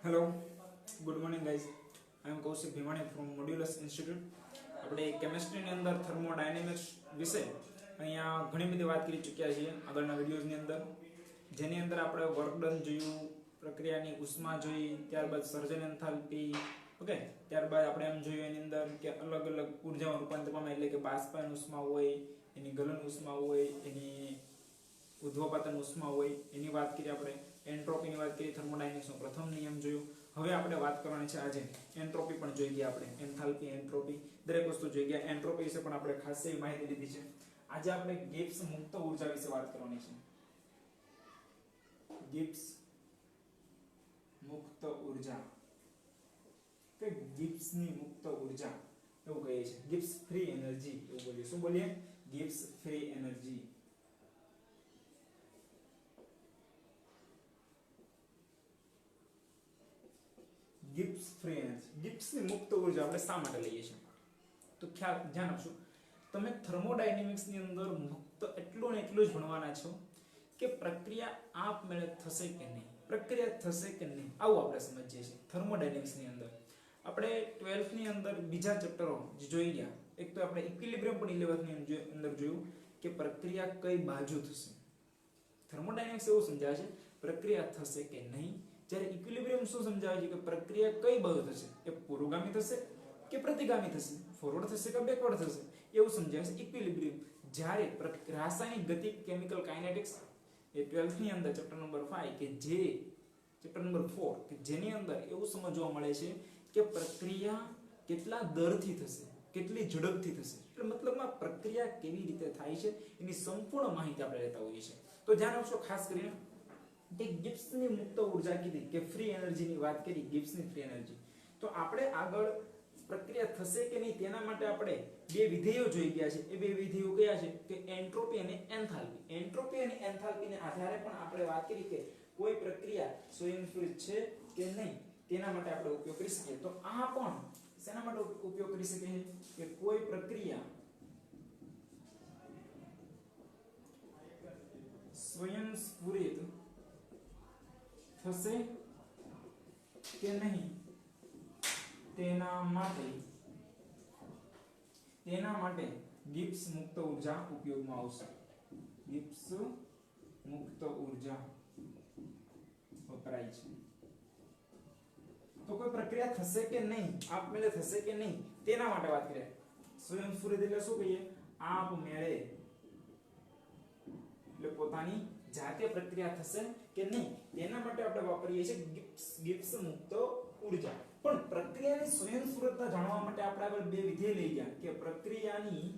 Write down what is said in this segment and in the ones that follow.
Hello good morning guys I am Kaushik Bhimani from Modulus Institute આપણે કેમિસ્ટ્રીની અંદર થર્મોડાયનેમિક્સ વિશે અહીંયા ઘણી બધી વાત કરી ચૂક્યા છીએ આગળના વિડિયોઝની અંદર જેની અંદર આપણે વર્ક ડન જોયું પ્રક્રિયાની ઉષ્મા જોઈ ત્યારબાદ સર્જન એન્થાલ્પી ઓકે ત્યારબાદ આપણે એમ જોયું એની અંદર કે અલગ અલગ ઊર્જામાં રૂપાંતર પામે એટલે કે બાષ્પીભવન ઉષ્મા હોય એની ગલન ઉષ્મા હોય એની ઉદ્ધવપાતન ઉષ્મા હોય એની વાત કરી આપણે એન્ટ્રોપીની વાત કરી થર્મોડાયનેમિક્સનો પ્રથમ નિયમ જોયો હવે આપણે વાત કરવાની છે આજે એન્ટ્રોપી પણ જોઈ ગયા આપણે એન્થાલ્પી એન્ટ્રોપી દરેક વસ્તુ જોઈ ગયા એન્ટ્રોપી વિશે પણ આપણે ખાસ એવી માહિતી લીધી છે આજે આપણે ગિબ્સ મુક્ત ઊર્જા વિશે વાત કરવાની છે ગિબ્સ મુક્ત ઊર્જા કે ગિબ્સની મુક્ત ઊર્જા એવું કહીએ છીએ ગિબ્સ ફ્રી એનર્જી એવું બોલીએ શું બોલીએ Gibbs free energy Gibbs free energy ગિબ્સની મુક્ત ઊર્જા આપણે શા માટે લઈએ છીએ તો ખ્યાલ ધ્યાન આપશો તમે થર્મોડાયનેમિક્સની અંદર મુક્ત એટલું ને એટલું જ ભણવાના છો કે પ્રક્રિયા આપમેળે થશે કે નહીં પ્રક્રિયા થશે કે નહીં આવું આપણે સમજીએ છીએ થર્મોડાયનેમિક્સની અંદર આપણે 12th ની અંદર બીજા ચેપ્ટરો જે જોઈ ગયા એક તો આપણે ઇક્વિલિબ્રિયમ પણ 11th ની અંદર જોયું કે પ્રક્રિયા કઈ બાજુ થશે થર્મોડાયનેમિક્સ એવું સમજાવે છે પ્રક્રિયા થશે કે નહીં જ્યારે ઇક્વિલિબ્રિયમ શું સમજાવે છે કે પ્રક્રિયા કઈ બાજુ થશે એ પૂર્વગામી થશે કે પ્રતિગામી થશે ફોરવર્ડ થશે કે બેકવર્ડ થશે એવું સમજાવે છે ઇક્વિલિબ્રિયમ જ્યારે રાસાયણિક ગતિ કેમિકલ કાઇનેટિક્સ એ 12th ની અંદર ચેપ્ટર નંબર 5 કે જે ચેપ્ટર નંબર 4 કે જેની અંદર એવું સમજવા મળે છે કે પ્રક્રિયા કેટલા દરથી થશે કેટલી ઝડપથી થશે એટલે મતલબમાં પ્રક્રિયા કેવી રીતે થાય છે એની સંપૂર્ણ માહિતી આપણે લેતા હોઈએ છીએ તો ધ્યાન આપશો ખાસ કરીને કે ગિબ્સની મુક્ત ઊર્જા કીધી કે ફ્રી એનર્જીની વાત કરી ગિબ્સની ફ્રી એનર્જી તો આપણે આગળ પ્રક્રિયા થશે કે નહીં તેના માટે આપણે બે વિધેયો જોઈ ગયા છે એ બે વિધેયો કયા છે કે એન્ટ્રોપી અને એન્થાલ્પીને આધારે પણ આપણે વાત કરી કે કોઈ પ્રક્રિયા સ્વયંસ્ફુરિત છે કે નહીં તેના માટે આપણે ઉપયોગ કરી શકીએ તો આ પણ શેના માટે ઉપયોગ કરી શકીએ કે કોઈ પ્રક્રિયા સ્વયંસ્ફુરિત થશે કે નહીં તેના માટે ગિબ્સ મુક્ત ઊર્જા ઉપયોગમાં આવશે ગિબ્સ મુક્ત ઊર્જા વપરાય છે તો કોઈ પ્રક્રિયા થશે કે નહીં આપમેળે થશે કે નહીં તેના માટે વાત કરીએ સ્વયંસ્ફુરિત એટલે શું કહીએ આપમેળે એટલે પોતાની જાતે પ્રક્રિયા થશે કે નહીં તેના માટે આપણે વાપરીએ છીએ ગિબ્સ મુક્ત ઊર્જા પણ પ્રક્રિયાની સ્વયંસ્ફુરિતતા જાણવા માટે આપણે આગળ બે વિધેય લઈ ગયા કે પ્રક્રિયાની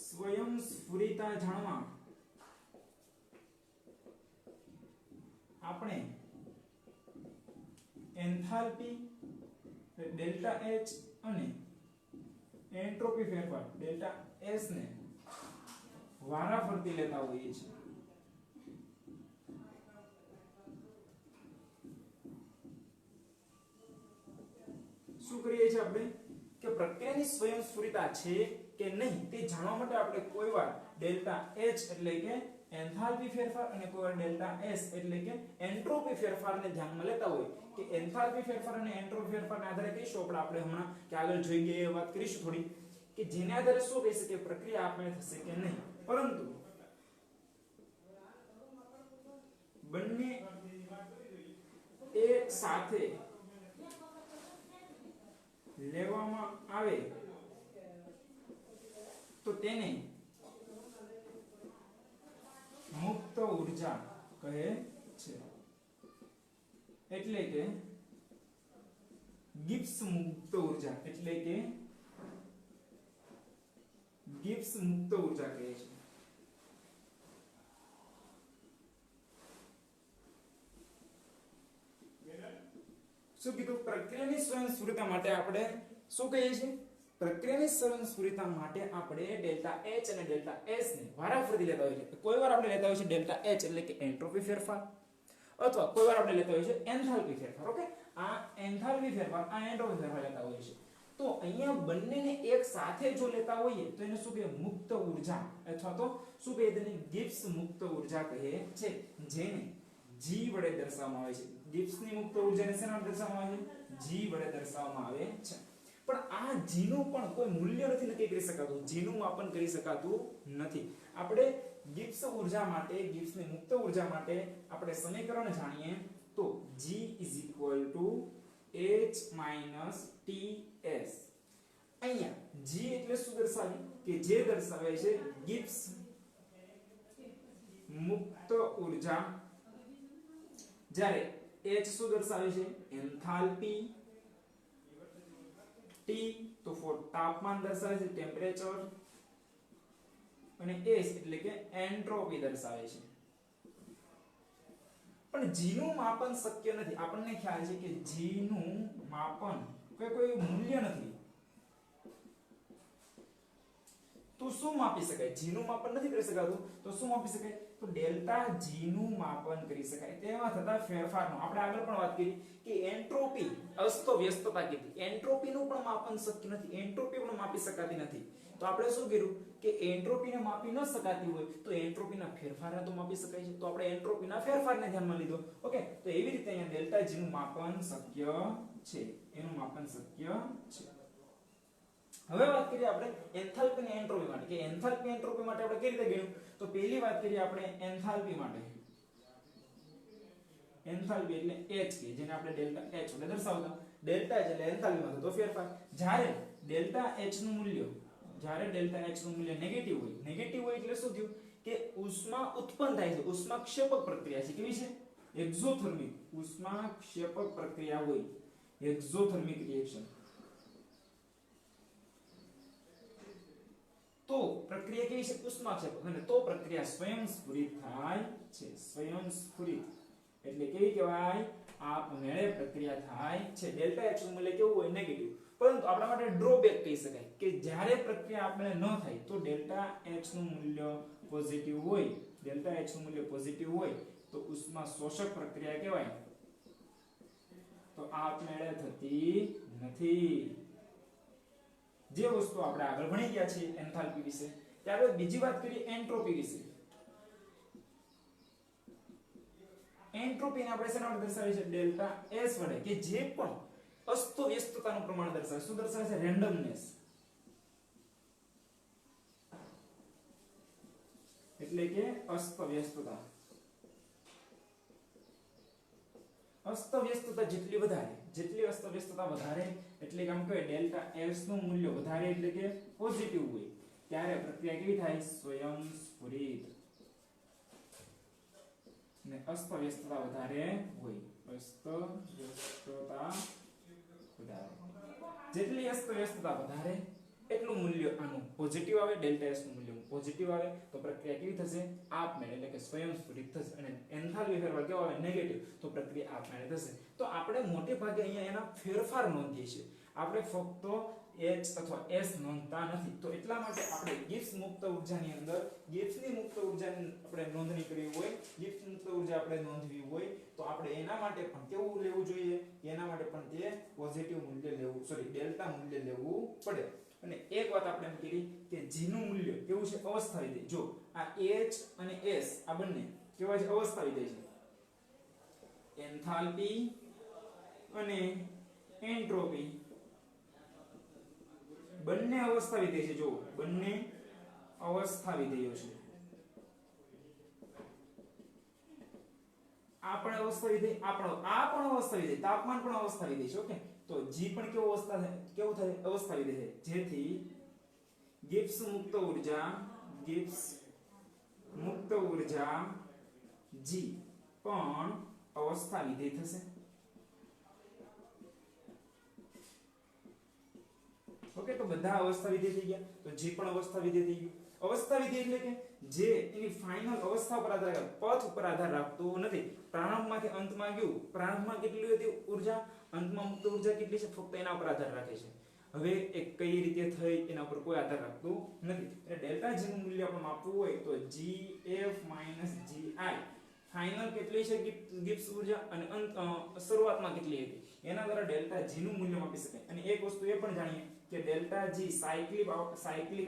સ્વયંસ્ફુરિતતા જાણવા આપણે એન્થાલ્પી ડેલ્ટા H અને એન્ટ્રોપી ફેરફાર ડેલ્ટા S ને વારાફરતી લેતા હોઈએ છીએ શું કરીએ છીએ આપણે કે પ્રક્રિયાની સ્વયંસ્ફુરિતતા છે કે નહીં તે જાણવા માટે આપણે કોઈવાર ડેલ્ટા H એટલે કે એન્થાલ્પી ફેરફાર અને કોઈવાર ડેલ્ટા S એટલે કે એન્ટ્રોપી ફેરફારને ધ્યાનમાં લેતા હોય કે એન્થાલ્પી ફેરફાર અને એન્ટ્રોપી ફેરફારને આધારે કહીશું આપણે હમણાં કે આગળ જોઈ ગયા એ વાત કરીશું થોડી કે જેને આધારે શું કહી શકીએ પ્રક્રિયા આપમેળે થશે કે નહીં પરંતુ બંને એક સાથે લેવામાં આવે તો તેને મુક્ત ઊર્જા કહે છે એટલે કે ગિબ્સ મુક્ત ઊર્જા એટલે કે ગિબ્સ મુક્ત ઊર્જા કહે છે શું કીધું પ્રક્રિયાની સ્વયંસ્ફુરિતતા માટે આપણે શું કહીએ છીએ પ્રક્રિયાની સ્વયંસ્ફુરિતતા માટે આપણે ડેલ્ટા H અને ડેલ્ટા S ને વારાફરતી લેતા હોઈએ છીએ કોઈવાર આપણે લેતા હોઈએ છીએ ડેલ્ટા H એટલે કે એન્ટ્રોપી ફેરફાર અથવા કોઈવાર આપણે લેતા હોઈએ છીએ એન્થાલ્પી ફેરફાર ઓકે આ એન્થાલ્પી ફેરફાર આ એન્ટ્રોપી ફેરફાર લેતા હોઈએ છીએ તો અહીંયા બંનેને એક સાથે જો લેતા હોઈએ તો એને શું કહેવાય મુક્ત ઊર્જા અથવા તો શું કહીએ તેને ગિબ્સ મુક્ત ઊર્જા કહે છે જેને g વડે દર્શાવવામાં આવે છે ગિબ્સની મુક્ત ઊર્જાને શેના વડે દર્શાવવામાં આવે છે g વડે દર્શાવવામાં આવે છે પણ આ g નું પણ કોઈ મૂલ્ય નથી નક્કી કરી શકાતું g નું માપન કરી શકાતું નથી આપણે ગિબ્સ ઊર્જા માટે ગિબ્સની મુક્ત ઊર્જા માટે આપણે સમીકરણ જાણીએ તો g h - ts અહીંયા g એટલે શું દર્શાવે કે જે દર્શાવે છે ગિબ્સ મુક્ત ઊર્જા જ્યારે h શું દર્શાવે છે એન્થાલ્પી T તો ફોર તાપમાન દર્શાવે છે ટેમ્પરેચર અને S એટલે કે એન્ટ્રોપી દર્શાવે છે પણ G નું માપન શક્ય નથી આપણને ખ્યાલ છે કે G નું માપન કોઈ મૂલ્ય નથી તો શું માપી શકાય G નું માપન નથી કરી શકાતું તો શું માપી શકાય તો ડેલ્ટા G નું માપન કરી શકાય તેમાં થતા ફેરફારનો આપણે આગળ પણ વાત કરી કે એન્ટ્રોપી અસ્તવ્યસ્તતા કીધી એન્ટ્રોપી નું પણ માપન શક્ય નથી એન્ટ્રોપી પણ માપી શકાતી નથી તો આપણે શું કર્યું કે એન્ટ્રોપીને માપી ન શકાતી હોય તો એન્ટ્રોપીના ફેરફારને તો માપી શકાય છે તો આપણે એન્ટ્રોપીના ફેરફારને ધ્યાનમાં લીધો ઓકે તો એવી રીતે અહીંયા ડેલ્ટા G નું માપન શક્ય છે એનું માપન શક્ય છે હવે વાત કરીએ આપણે એન્થાલ્પી અને એન્ટ્રોપી માટે કે એન્થાલ્પી એન્ટ્રોપી માટે આપણે કેવી રીતે ગણ્યું તો પહેલી વાત કરીએ આપણે એન્થાલ્પી માટે એન્થાલ્પી એટલે h કે જેને આપણે ડેલ્ટા h વડે દર્શાવતા ડેલ્ટા એટલે એન્થાલ્પીમાં થતો ફેરફાર જ્યારે ડેલ્ટા h નું મૂલ્ય નેગેટિવ હોય એટલે શું થયું કે ઉષ્મા ઉત્પન્ન થાય છે ઉષ્મા ક્ષેપક પ્રક્રિયા છે કેવી છે એક્ઝોથર્મિક ઉષ્મા ક્ષેપક પ્રક્રિયા હોય એક્ઝોથર્મિક રિએક્શન તો પ્રક્રિયા કેવી છે ઉષ્માક્ષેપક અને તો પ્રક્રિયા સ્વયંસ્ફુરિત થાય છે સ્વયંસ્ફુરિત એટલે કેવી કહેવાય આપમેળે પ્રક્રિયા થાય છે ડેલ્ટા h નું મૂલ્ય કેવું હોય નેગેટિવ પરંતુ આપણા માટે ડ્રોબેક કહી શકાય કે જ્યારે પ્રક્રિયા આપમેળે ન થાય તો ડેલ્ટા h નું મૂલ્ય પોઝિટિવ હોય તો ઉષ્મા શોષક પ્રક્રિયા કહેવાય તો આપમેળે થતી નથી જે વસ્તુ આપણે આગળ ભણી ગયા છે એન્થાલ્પી વિશે ત્યારબાદ બીજી વાત કરીએ એન્ટ્રોપી વિશે એન્ટ્રોપીને આપણે શેના વડે દર્શાવીએ છીએ ડેલ્ટા S વડે કે જે પણ અસ્તવ્યસ્તતાનું પ્રમાણ દર્શાવે શું દર્શાવે છે રેન્ડમનેસ એટલે કે અસ્તવ્યસ્તતા જેટલી અસ્તવ્યસ્તતા વધારે એટલે કે આમ કહે ડેલ્ટા S નું મૂલ્ય વધારે એટલે કે પોઝિટિવ હોય ત્યારે પ્રક્રિયા કેવી થાય સ્વયંસ્ફુરિત ને અસ્તવ્યસ્તતા વધારે હોય જેટલી અસ્તવ્યસ્તતા વધારે એટલું મૂલ્ય આનું પોઝિટિવ આવે ડેલ્ટા S નું મૂલ્ય પોઝિટિવ આવે તો પ્રક્રિયા કેવી થશે આપમેળે એટલે કે સ્વયંસ્ફુરિત થશે અને એન્થાલ્પી ફેરફાર કેવો આવે નેગેટિવ તો પ્રક્રિયા આપમેળે થશે તો આપણે મોટે ભાગે અહીંયા એના ફેરફાર નોંધીએ છીએ આપણે ફક્ત H અથવા S નોંધતા નથી તો એટલા માટે આપણે ગિબ્સ મુક્ત ઊર્જાની અંદર ગિબ્સની મુક્ત ઊર્જાની આપણે નોંધણી કરવી હોય ગિબ્સ મુક્ત ઊર્જા આપણે નોંધવી હોય તો આપણે એના માટે પણ કેવું લેવું જોઈએ એના માટે પણ તે પોઝિટિવ મૂલ્ય લેવું ડેલ્ટા મૂલ્ય લેવું પડે અને એક વાત આપણે એમ કરી કે G નું મૂલ્ય કેવું છે અવસ્થા વિધેય જો આ H અને S આ બંને કેવા છે અવસ્થા વિધેય છે એન્થાલ્પી અને એન્ટ્રોપી બંને અવસ્થા વિધેય છે જો બંને અવસ્થા વિધેયો છે આ પણ અવસ્થા વિધેય આ પણ અવસ્થા વિધેય તાપમાન પણ અવસ્થા વિધેય છે ઓકે તો G પણ કેવું થાય અવસ્થા વિધેય છે જેથી ગિબ્સ મુક્ત ઊર્જા G પણ અવસ્થા વિધેય થશે ઓકે તો બધા અવસ્થા વિધેય થઈ ગયા તો G પણ અવસ્થા વિધેય થઈ ગયું અવસ્થા વિધેય એટલે કે જે એની ફાઇનલ અવસ્થા પર આધાર પથ ઉપર આધાર રાખતું નથી પ્રારંભમાંથી અંતમાં ગયું પ્રારંભમાં કેટલી હતી ઊર્જા અંતમાં મુક્ત ઊર્જા કેટલી છે ફક્ત એના પર આધાર રાખે છે હવે એ કઈ રીતે થઈ એના પર કોઈ આધાર રાખતું નથી એટલે ડેલ્ટા G નું મૂલ્ય આપણે માપવું હોય તો GF - GI ફાઇનલ કેટલી છે ગિબ્સ ઊર્જા અને શરૂઆતમાં કેટલી હતી એના દ્વારા ડેલ્ટા G નું મૂલ્ય માપી શકાય અને એક વસ્તુ એ પણ જાણીએ કે ડેલ્ટા G સાયક્લિક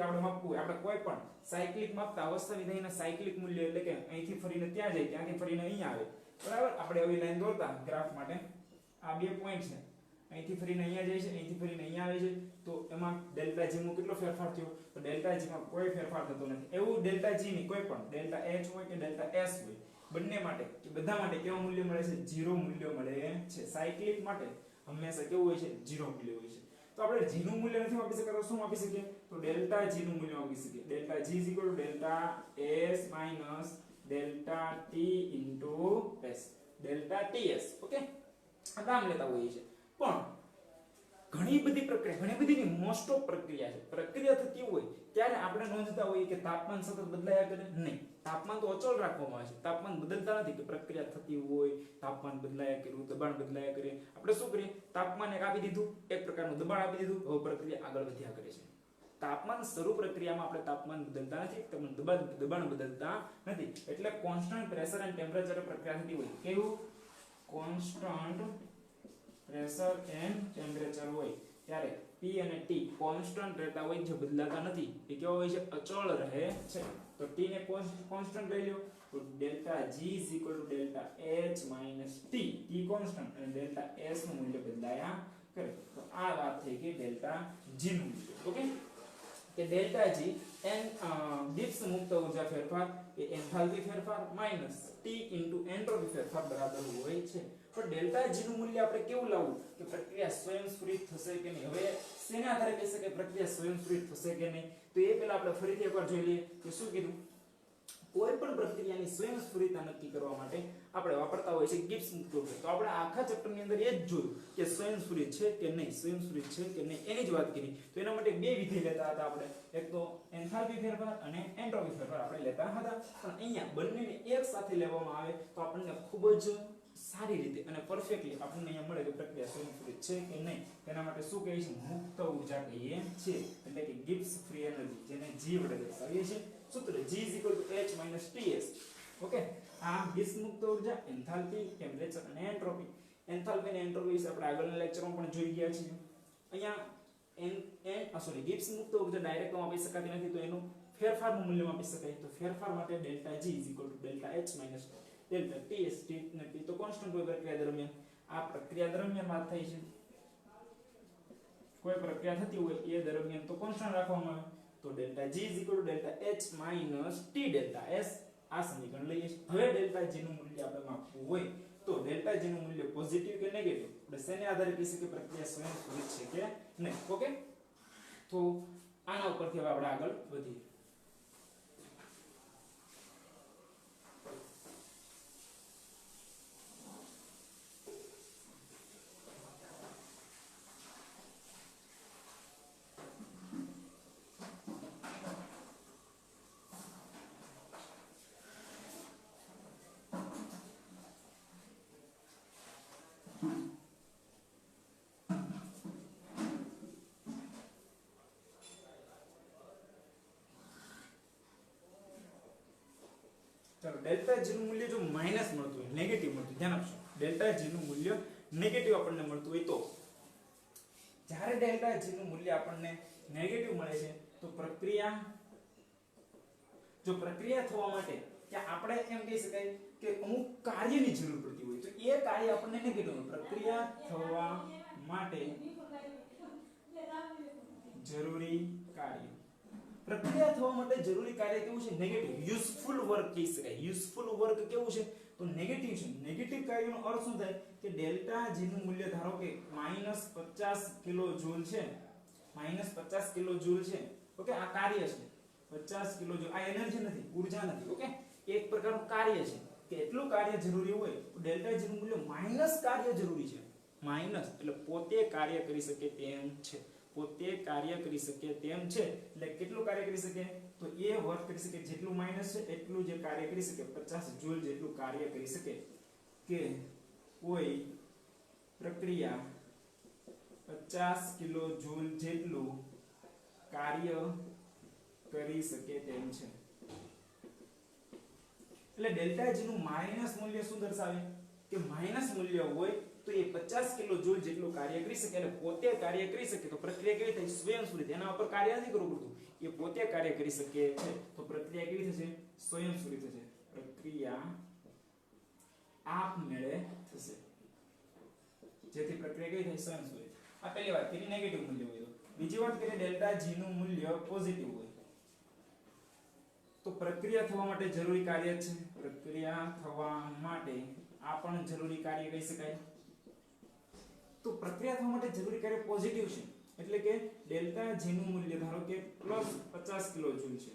આપણે માપવું આપણે કોઈ પણ સાયક્લિક માપતા અવસ્થા વિધેયના સાયક્લિક મૂલ્ય એટલે કે અહીંથી ફરીને ત્યાં જાય ત્યાંથી ફરીને અહીંયા આવે બરાબર આપણે આવી લાઈન દોરતા ગ્રાફ માટે આ બે પોઈન્ટ છે અહીંથી ફરીને અહીંયા જાય છે અહીંથી ફરીને અહીંયા આવે છે તો એમાં ડેલ્ટા જી માં કેટલો ફેરફાર થયો તો ડેલ્ટા જી માં કોઈ ફેરફાર થતો નથી એવું ડેલ્ટા જી ની કોઈ પણ ડેલ્ટા એચ હોય કે ડેલ્ટા એસ હોય બંને માટે કે બધા માટે કેવું મૂલ્ય મળે છે 0 મૂલ્ય મળે છે સાયક્લિક માટે હંમેશા કેવું હોય છે 0 મૂલ્ય હોય છે તો આપણે g નું મૂલ્ય નથી આપી શકતા તો શું આપી શકીએ તો ડેલ્ટા g નું મૂલ્ય આપી શકીએ delta g delta s minus delta t s delta ts okay આ નામ લેતા હોઈએ છે પણ ઘણી બધી મોસ્ટ ઓફ પ્રક્રિયા થતી હોય ત્યારે આપણે નોંધતા હોઈએ કે તાપમાન સતત બદલાયા કરે નહીં તાપમાન તો અચળ રાખવામાં આવે છે તાપમાન બદલતા નથી કે પ્રક્રિયા થતી હોય તાપમાન બદલાયા કરે દબાણ બદલાયા કરે આપણે શું કરીએ તાપમાન એક આપી દીધું એક પ્રકારનું દબાણ આપી દીધું હવે પ્રક્રિયા આગળ વધ્યા કરે છે તાપમાન શરૂ પ્રક્રિયામાં આપણે તાપમાન બદલતા નથી દબાણ બદલતા નથી એટલે કોન્સ્ટન્ટ પ્રેશર એન્ડ ટેમ્પરેચર પ્રક્રિયા થતી હોય કેવું કોન્સ્ટન્ટ પ્રેશર એન્ડ ટેમ્પરેચર હોય ત્યારે P અને T કોન્સ્ટન્ટ રહેતા હોય જે બદલાતા નથી એ કેવો હોય છે અચળ રહે છે તો T ને કોન્સ્ટન્ટ લઈ લો તો delta G delta H - T T constant અને ડેલ્ટા S નું મૂલ્ય બદલાયા કરે તો આ વાત થઈ ગઈ ડેલ્ટા G નું મૂલ્ય ઓકે કે ડેલ્ટા G ગિબ્સ મુક્ત ઊર્જા ફેરફાર એ એન્થાલ્પી ફેરફાર માઈનસ T એન્ટ્રોપી ફેરફાર બરાબર હોય છે પણ ડેલ્ટા G નું મૂલ્ય આપણે કેવું લાવવું કે પ્રક્રિયા સ્વયંસ્ફુરિત થશે કે નહીં હવે શેના આધારે કહી શકાય પ્રક્રિયા સ્વયંસ્ફુરિત થશે કે નહીં તો એ પહેલા આપણે ફરીથી એકવાર જોઈ લઈએ કે શું કીધું કોઈ પણ પ્રક્રિયાની સ્વયંસ્ફુરિતતા નક્કી કરવા માટે આપણે વાપરતા હોય છે ગિબ્સ મુક્ત ઊર્જા તો આપણે આખા ચેપ્ટરની અંદર એ જ જોયું કે સ્વયંસ્ફુરિત છે કે નહીં એની જ વાત કરી તો એના માટે બે વિધિ લેતા હતા આપણે એક તો એન્થાલ્પી ફેરફાર અને એન્ટ્રોપી ફેરફાર આપણે લેતા હતા પણ અહીંયા બંનેને એક સાથે લેવામાં આવે તો આપણને ખૂબ જ સારી રીતે અને પરફેક્ટલી આપણને અહીંયા મળે કે પ્રક્રિયા સ્વયંસ્ફુરિત છે કે નહીં તેના માટે શું કહીએ છીએ મુક્ત ઊર્જા કહીએ છીએ એટલે કે ગિબ્સ ફ્રી એનર્જી જેને G વડે દર્શાવીએ છીએ સૂત્ર G H - Ts ઓકે આ ગિબ્સ મુક્ત ઊર્જા એન્થાલ્પી ટેમ્પરેચર અને એન્ટ્રોપી એન્થાલ્પી અને એન્ટ્રોપી વિશે આપણે આગળના લેક્ચરમાં પણ જોઈ ગયા છીએ અહીંયા ગિબ્સ મુક્ત ઊર્જા ડાયરેક્ટ આપી શકાતી નથી તો એનું ફેરફારનું મૂલ્ય આપી શકાય તો ફેરફાર માટે delta G delta H - delta ts T ને T તો કોન્સ્ટન્ટ હોય પ્રક્રિયા દરમિયાન આ પ્રક્રિયા દરમિયાન વાત થઈ છે કોઈ પ્રક્રિયા થતી હોય એ દરમિયાન તો કોન્સ્ટન્ટ રાખવામાં આવે તો delta G delta H - T delta S આ સમીકરણ લઈએ હવે ડેલ્ટા G નું મૂલ્ય આપણે માપવું હોય તો ડેલ્ટા G નું મૂલ્ય પોઝિટિવ કે નેગેટિવ આપણે શેને આધારે કહી શકીએ પ્રક્રિયા સ્વયંસ્ફુરિત છે કે નહીં ઓકે તો આના ઉપરથી હવે આપણે આગળ વધીએ चलो डेल्टा G નું મૂલ્ય જો માઈનસ મળતું હોય નેગેટિવ મળતું ધ્યાન આપજો ડેલ્ટા G નું મૂલ્ય નેગેટિવ આપણને મળતું હોય તો જ્યારે ડેલ્ટા G નું મૂલ્ય આપણને નેગેટિવ મળે છે તો પ્રક્રિયા થવા માટે કે આપણે એમ કહી શકાય કે અમુક કાર્યની જરૂર પડતી હોય તો એ કાર્ય આપણને નેગેટિવ પ્રક્રિયા થવા માટે જરૂરી કાર્ય પ્રક્રિયા થવા માટે જરૂરી કાર્ય કેવું છે નેગેટિવ યુઝફુલ વર્ક કહી શકાય યુઝફુલ વર્ક કેવું છે તો નેગેટિવ છે નેગેટિવ કાર્યનો અર્થ શું થાય કે ડેલ્ટા G નું મૂલ્ય ધારો કે -50 કિલો જૂલ છે -50 કિલો જૂલ છે ઓકે આ કાર્ય છે 50 કિલો જૂલ આ એનર્જી નથી ઊર્જા નથી ઓકે એક પ્રકારનું કાર્ય છે કે એટલું કાર્ય જરૂરી હોય તો ડેલ્ટા G નું મૂલ્ય માઈનસ કાર્ય જરૂરી છે માઈનસ એટલે પોતે કાર્ય કરી શકે તેમ છે પોતે કાર્ય કરી શકે તેમ છે એટલે કેટલું કાર્ય કરી શકે તો એ વર્ક કરી શકે જેટલું માઈનસ છે એટલું જે કાર્ય કરી શકે 50 જૂલ જેટલું કાર્ય કરી શકે કે કોઈ પ્રક્રિયા 50 કિલો જૂલ જેટલું કાર્ય કરી શકે તેમ છે એટલે ડેલ્ટા G નું માઈનસ મૂલ્ય શું દર્શાવે કે માઈનસ મૂલ્ય હોય તો એ 50 કિલો જૂલ જેટલું કાર્ય કરી શકે એટલે પોતે કાર્ય કરી શકે તો પ્રક્રિયા કેવી થાય સ્વયંસ્ફુરિત એના ઉપર કાર્ય નથી કરવું પડતું એ પોતે કાર્ય કરી શકે છે તો પ્રક્રિયા કેવી થશે સ્વયંસ્ફુરિત થશે પ્રક્રિયા આપમેળે થશે, જેથી પ્રક્રિયા કઈ થાય સ્વયંસ્ફુરિત. આ પહેલી વાત કરી નેગેટિવ મૂલ્ય હોય તો. બીજી વાત કરીએ ડેલ્ટા જી નું મૂલ્ય પોઝિટિવ હોય તો પ્રક્રિયા થવા માટે જરૂરી કાર્ય છે. પ્રક્રિયા થવા માટે આ પણ જરૂરી કાર્ય કહી શકાય. તો પ્રક્રિયા થવા માટે જરૂરી કાર્ય પોઝિટિવ છે એટલે કે ડેલ્ટા જી નું મૂલ્ય ધારો કે +50 કિલો જૂલ છે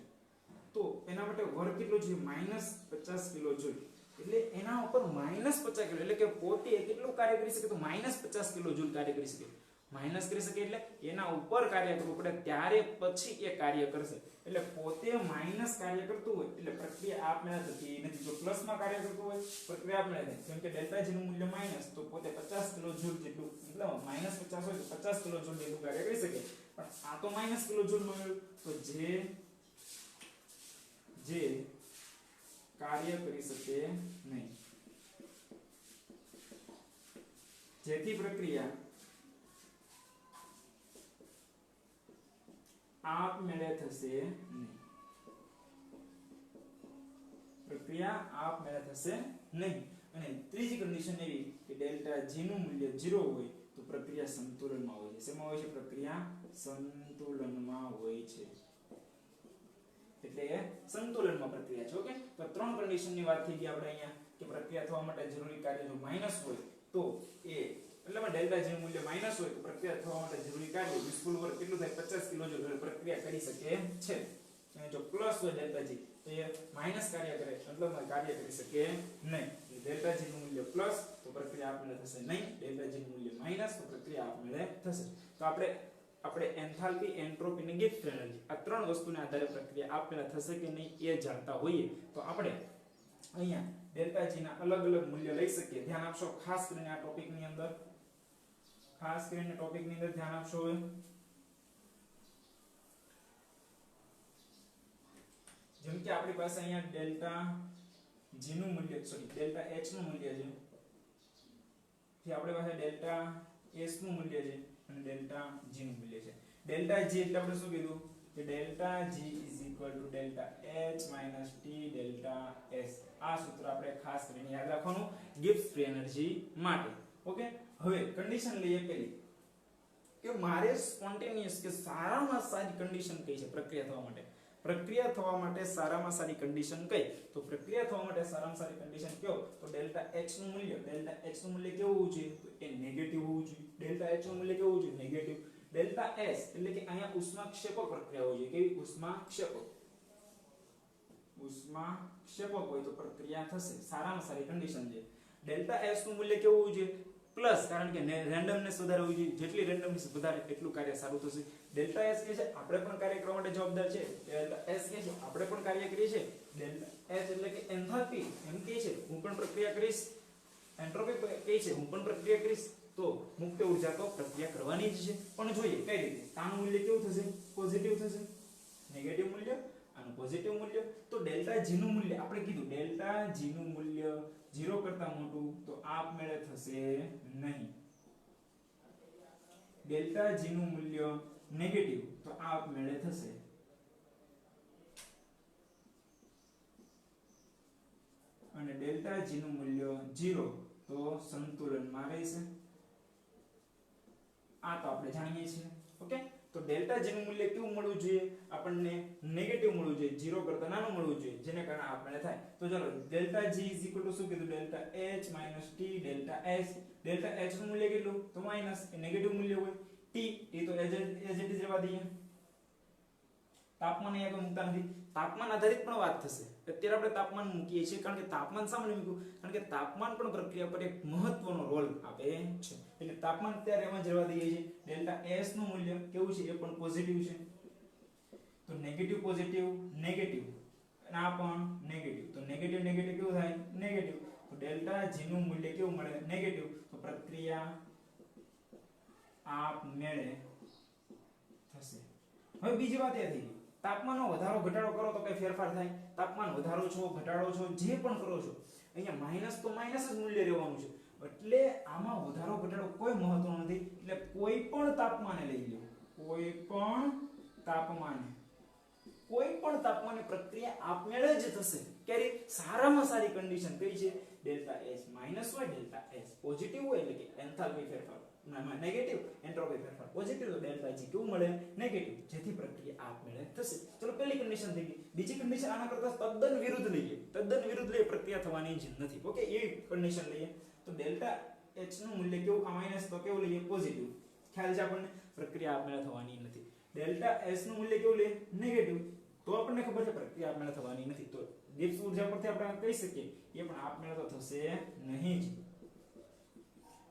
તો એના માટે વર્ક કેટલો છે -50 કિલો જૂલ. એટલે એના ઉપર -50 કિલો એટલે કે પોતે કેટલું કાર્ય કરી શકે તો -50 કિલો જૂલ કાર્ય કરી શકે. માઈનસ કરી શકે એટલે એના ઉપર કાર્ય કરવું પડે ત્યારે પછી એ કાર્ય કરશે. એટલે પોતે માઈનસ કાર્ય કરતું હોય એટલે પ્રક્રિયા આપમેળે થતી નથી. જો પ્લસ માં કાર્ય કરતું હોય પ્રક્રિયા આપમેળે થાય. કેમ કે ડેલ્ટા જી નું મૂલ્ય માઈનસ તો પોતે 50 કિલો જૂલ જેટલું મતલબ -50 હોય તો 50 કિલો જૂલ જેટલું કાર્ય કરી શકે. પણ આ તો માઈનસ કિલો જૂલ મળ્યું તો જે કાર્ય કરી શકે નહીં, જેથી પ્રક્રિયા આપમેળે થશે નહીં. પ્રક્રિયા આપમેળે થશે નહીં. અને ત્રીજી કન્ડિશન એવી કે ડેલ્ટા જી નું મૂલ્ય 0 હોય તો પ્રક્રિયા સંતુલનમાં હોય છે. શેમાં હોય છે? પ્રક્રિયા સંતુલનમાં હોય છે. એટલે સંતુલનમાં પ્રક્રિયા છે. ઓકે, તો ત્રણ કન્ડિશનની વાત થઈ ગઈ આપણે અહીંયા કે પ્રક્રિયા થવા માટે જરૂરી કાર્ય જો માઈનસ હોય તો એ એટલે ડેલ્ટા જી નું મૂલ્ય માઈનસ હોય તો પ્રક્રિયા થવા માટે જરૂરી કાર્ય યુઝફુલ વર્ક કેટલું થાય 50 કિલો જૂલ પ્રક્રિયા કરી શકે છે. અને જો પ્લસ હોય ડેલ્ટા જી તો એ માઈનસ કાર્ય કરે મતલબ કાર્ય કરી શકે નહીં. ડેલ્ટા જી નું મૂલ્ય પ્લસ તો પ્રક્રિયા આપમેળે થશે નહીં. ડેલ્ટા જી નું મૂલ્ય માઈનસ તો પ્રક્રિયા આપમેળે થશે. તો આપણે એન્થાલ્પી, એન્ટ્રોપી અને ગિબ્સ એનર્જી આ ત્રણ વસ્તુના આધારે પ્રક્રિયા આપમેળે થશે કે નહીં એ જાણતા હોઈએ તો આપણે અહીંયા ડેલ્ટા જી ના અલગ અલગ મૂલ્ય લઈ શકીએ. ધ્યાન આપશો ખાસ કરીને આ ટોપિકની અંદર ધ્યાન આપશો. જેમ કે આપણી પાસે અહીંયા ડેલ્ટા જી નું મૂલ્ય ડેલ્ટા એચ નું મૂલ્ય છે, જે આપણી પાસે ડેલ્ટા એસ નું મૂલ્ય છે અને ડેલ્ટા જી નું મૂલ્ય છે. ડેલ્ટા જી એટલે આપણે શું કીધું કે delta G delta H T delta S. આ સૂત્ર આપણે ખાસ કરીને યાદ રાખવાનું ગિબ્સ ફ્રી એનર્જી માટે. ઓકે, હવે કન્ડિશન લઈએ પેલી કે મારે સ્પોન્ટેનિયસ કે સારામાં સારી કન્ડિશન કઈ છે પ્રક્રિયા થવા માટે? પ્રક્રિયા થવા માટે સારામાં સારી કન્ડિશન કઈ? તો પ્રક્રિયા થવા માટે સારામાં સારી કન્ડિશન કયો? તો ડેલ્ટા એચ નું મૂલ્ય કેવું હોવું જોઈએ? તો એ નેગેટિવ હોવું જોઈએ. ડેલ્ટા એચ નું મૂલ્ય કેવું હોવું જોઈએ? નેગેટિવ. ડેલ્ટા એસ એટલે કે અહીંયા ઉષ્માક્ષેપક પ્રક્રિયા હોવી જોઈએ. કેવી? ઉષ્માક્ષેપક હોય તો પ્રક્રિયા થશે. સારામાં સારી કન્ડિશન છે. ડેલ્ટા એસ નું મૂલ્ય કેવું હોવું જોઈએ? પ્લસ, કારણ કે રેન્ડમનેસ વધારે હોવી જોઈએ. જેટલી રેન્ડમનેસ વધારે એટલું કાર્ય સારું થશે. ડેલ્ટા એસ કે છે આપણે પણ કાર્ય કરવા માટે જવાબદાર છે. ડેલ્ટા એસ કે છે આપણે પણ કાર્ય કરીએ છીએ. ડેલ્ટા એચ એટલે કે એન્થાલ્પી એમ કે છે હું પણ પ્રક્રિયા કરીશ. એન્ટ્રોપી કે છે હું પણ પ્રક્રિયા કરીશ. તો મુક્ત ઊર્જા તો પ્રક્રિયા કરવાની જ છે. પણ જોઈએ કઈ રીતે. આનું મૂલ્ય કેવું થશે? પોઝિટિવ થશે. નેગેટિવ મૂલ્ય આનું પોઝિટિવ મૂલ્ય. તો ડેલ્ટા જી નું મૂલ્ય આપણે કીધું ડેલ્ટા જી નું મૂલ્ય 0 કરતા મોટું તો આપમેળે થશે નહીં. ડેલ્ટા જી નું મૂલ્ય નેગેટિવ તો આપમેળે થશે. અને ડેલ્ટા જી નું મૂલ્ય 0 તો સંતુલનમાં રહેશે. આ તો આપણે જાણીએ છીએ. ઓકે, તો ડેલ્ટા જી નું મૂલ્ય કેવું મળવું જોઈએ? આપણને નેગેટિવ મળવું જોઈએ, 0 કરતા નાનું મળવું જોઈએ, જેને કારણે આપમેળે થાય. તો ચાલો ડેલ્ટા જી શું કીધું? Delta H T delta S. Delta H નું મૂલ્ય કેટલું? તો માઈનસ, એ નેગેટિવ મૂલ્ય હોય. ટી તો એજ ઇટ ઇઝ રહેવા દઈએ. તાપમાન અહીંયા કોઈ મૂકતા નથી. તાપમાન આધારિત પણ વાત થશે. અત્યારે આપણે તાપમાન મૂકીએ છીએ કારણ કે તાપમાન શા માટે મૂક્યું? કારણ કે તાપમાન પણ પ્રક્રિયા પર એક મહત્વનો રોલ આપે છે. એટલે તાપમાન અત્યારે એમાં જ રહેવા દઈએ છીએ. ડેલ્ટા એસ નું મૂલ્ય કેવું છે? એ પણ પોઝિટિવ છે. તો નેગેટિવ પોઝિટિવ નેગેટિવ અને આ પણ નેગેટિવ. તો નેગેટિવ કેવું થાય? નેગેટિવ. તો ડેલ્ટા જી નું મૂલ્ય કેવું મળે? નેગેટિવ. તો પ્રક્રિયા આપમેળે થશે. હવે બીજી વાત એ થઈ તાપમાનનો વધારો ઘટાડો કરો તો કઈ ફેરફાર થાય? તાપમાન વધારો છો ઘટાડો છો જે પણ કરો છો અહીંયા માઈનસ તો માઈનસ જ મૂલ્ય રહેવાનું છે. એટલે આમાં વધારો ઘટાડો કોઈ મહત્વનો નથી. એટલે કોઈ પણ તાપમાને લઈ લો, કોઈ પણ તાપમાને પ્રક્રિયા આપમેળે જ થશે. ક્યારે? સારામાં સારી કન્ડિશન કઈ છે? ડેલ્ટા એચ માઈનસ હોય ડેલ્ટા એચ પોઝિટિવ હોય એટલે કે એન્થાલ્પી ફેરફાર નેગેટિવ એન્ટ્રોપી ફેરફાર પોઝિટિવ તો ડેલ્ટા જી કેવું મળે નેગેટિવ જેથી પ્રક્રિયા આપમેળે થશે ચલો પહેલી કન્ડિશન થઈ ગઈ બીજી કન્ડિશન આના કરતા તદ્દન વિરુદ્ધ લઈએ પ્રક્રિયા થવાની જ નથી ઓકે એ કન્ડિશન લઈએ તો ડેલ્ટા એચ નું મૂલ્ય કેવું આ માઈનસ તો કેવું લઈએ પોઝિટિવ ખ્યાલ છે આપણને પ્રક્રિયા આપમેળે થવાની નથી ડેલ્ટા એસ નું મૂલ્ય કેવું લઈએ નેગેટિવ તો આપણને ખબર છે પ્રક્રિયા આપમેળે થવાની નથી તો ગિબ્સ ઊર્જા પરથી આપણે કહી શકીએ એ પણ આપમેળે તો થશે નહીં જ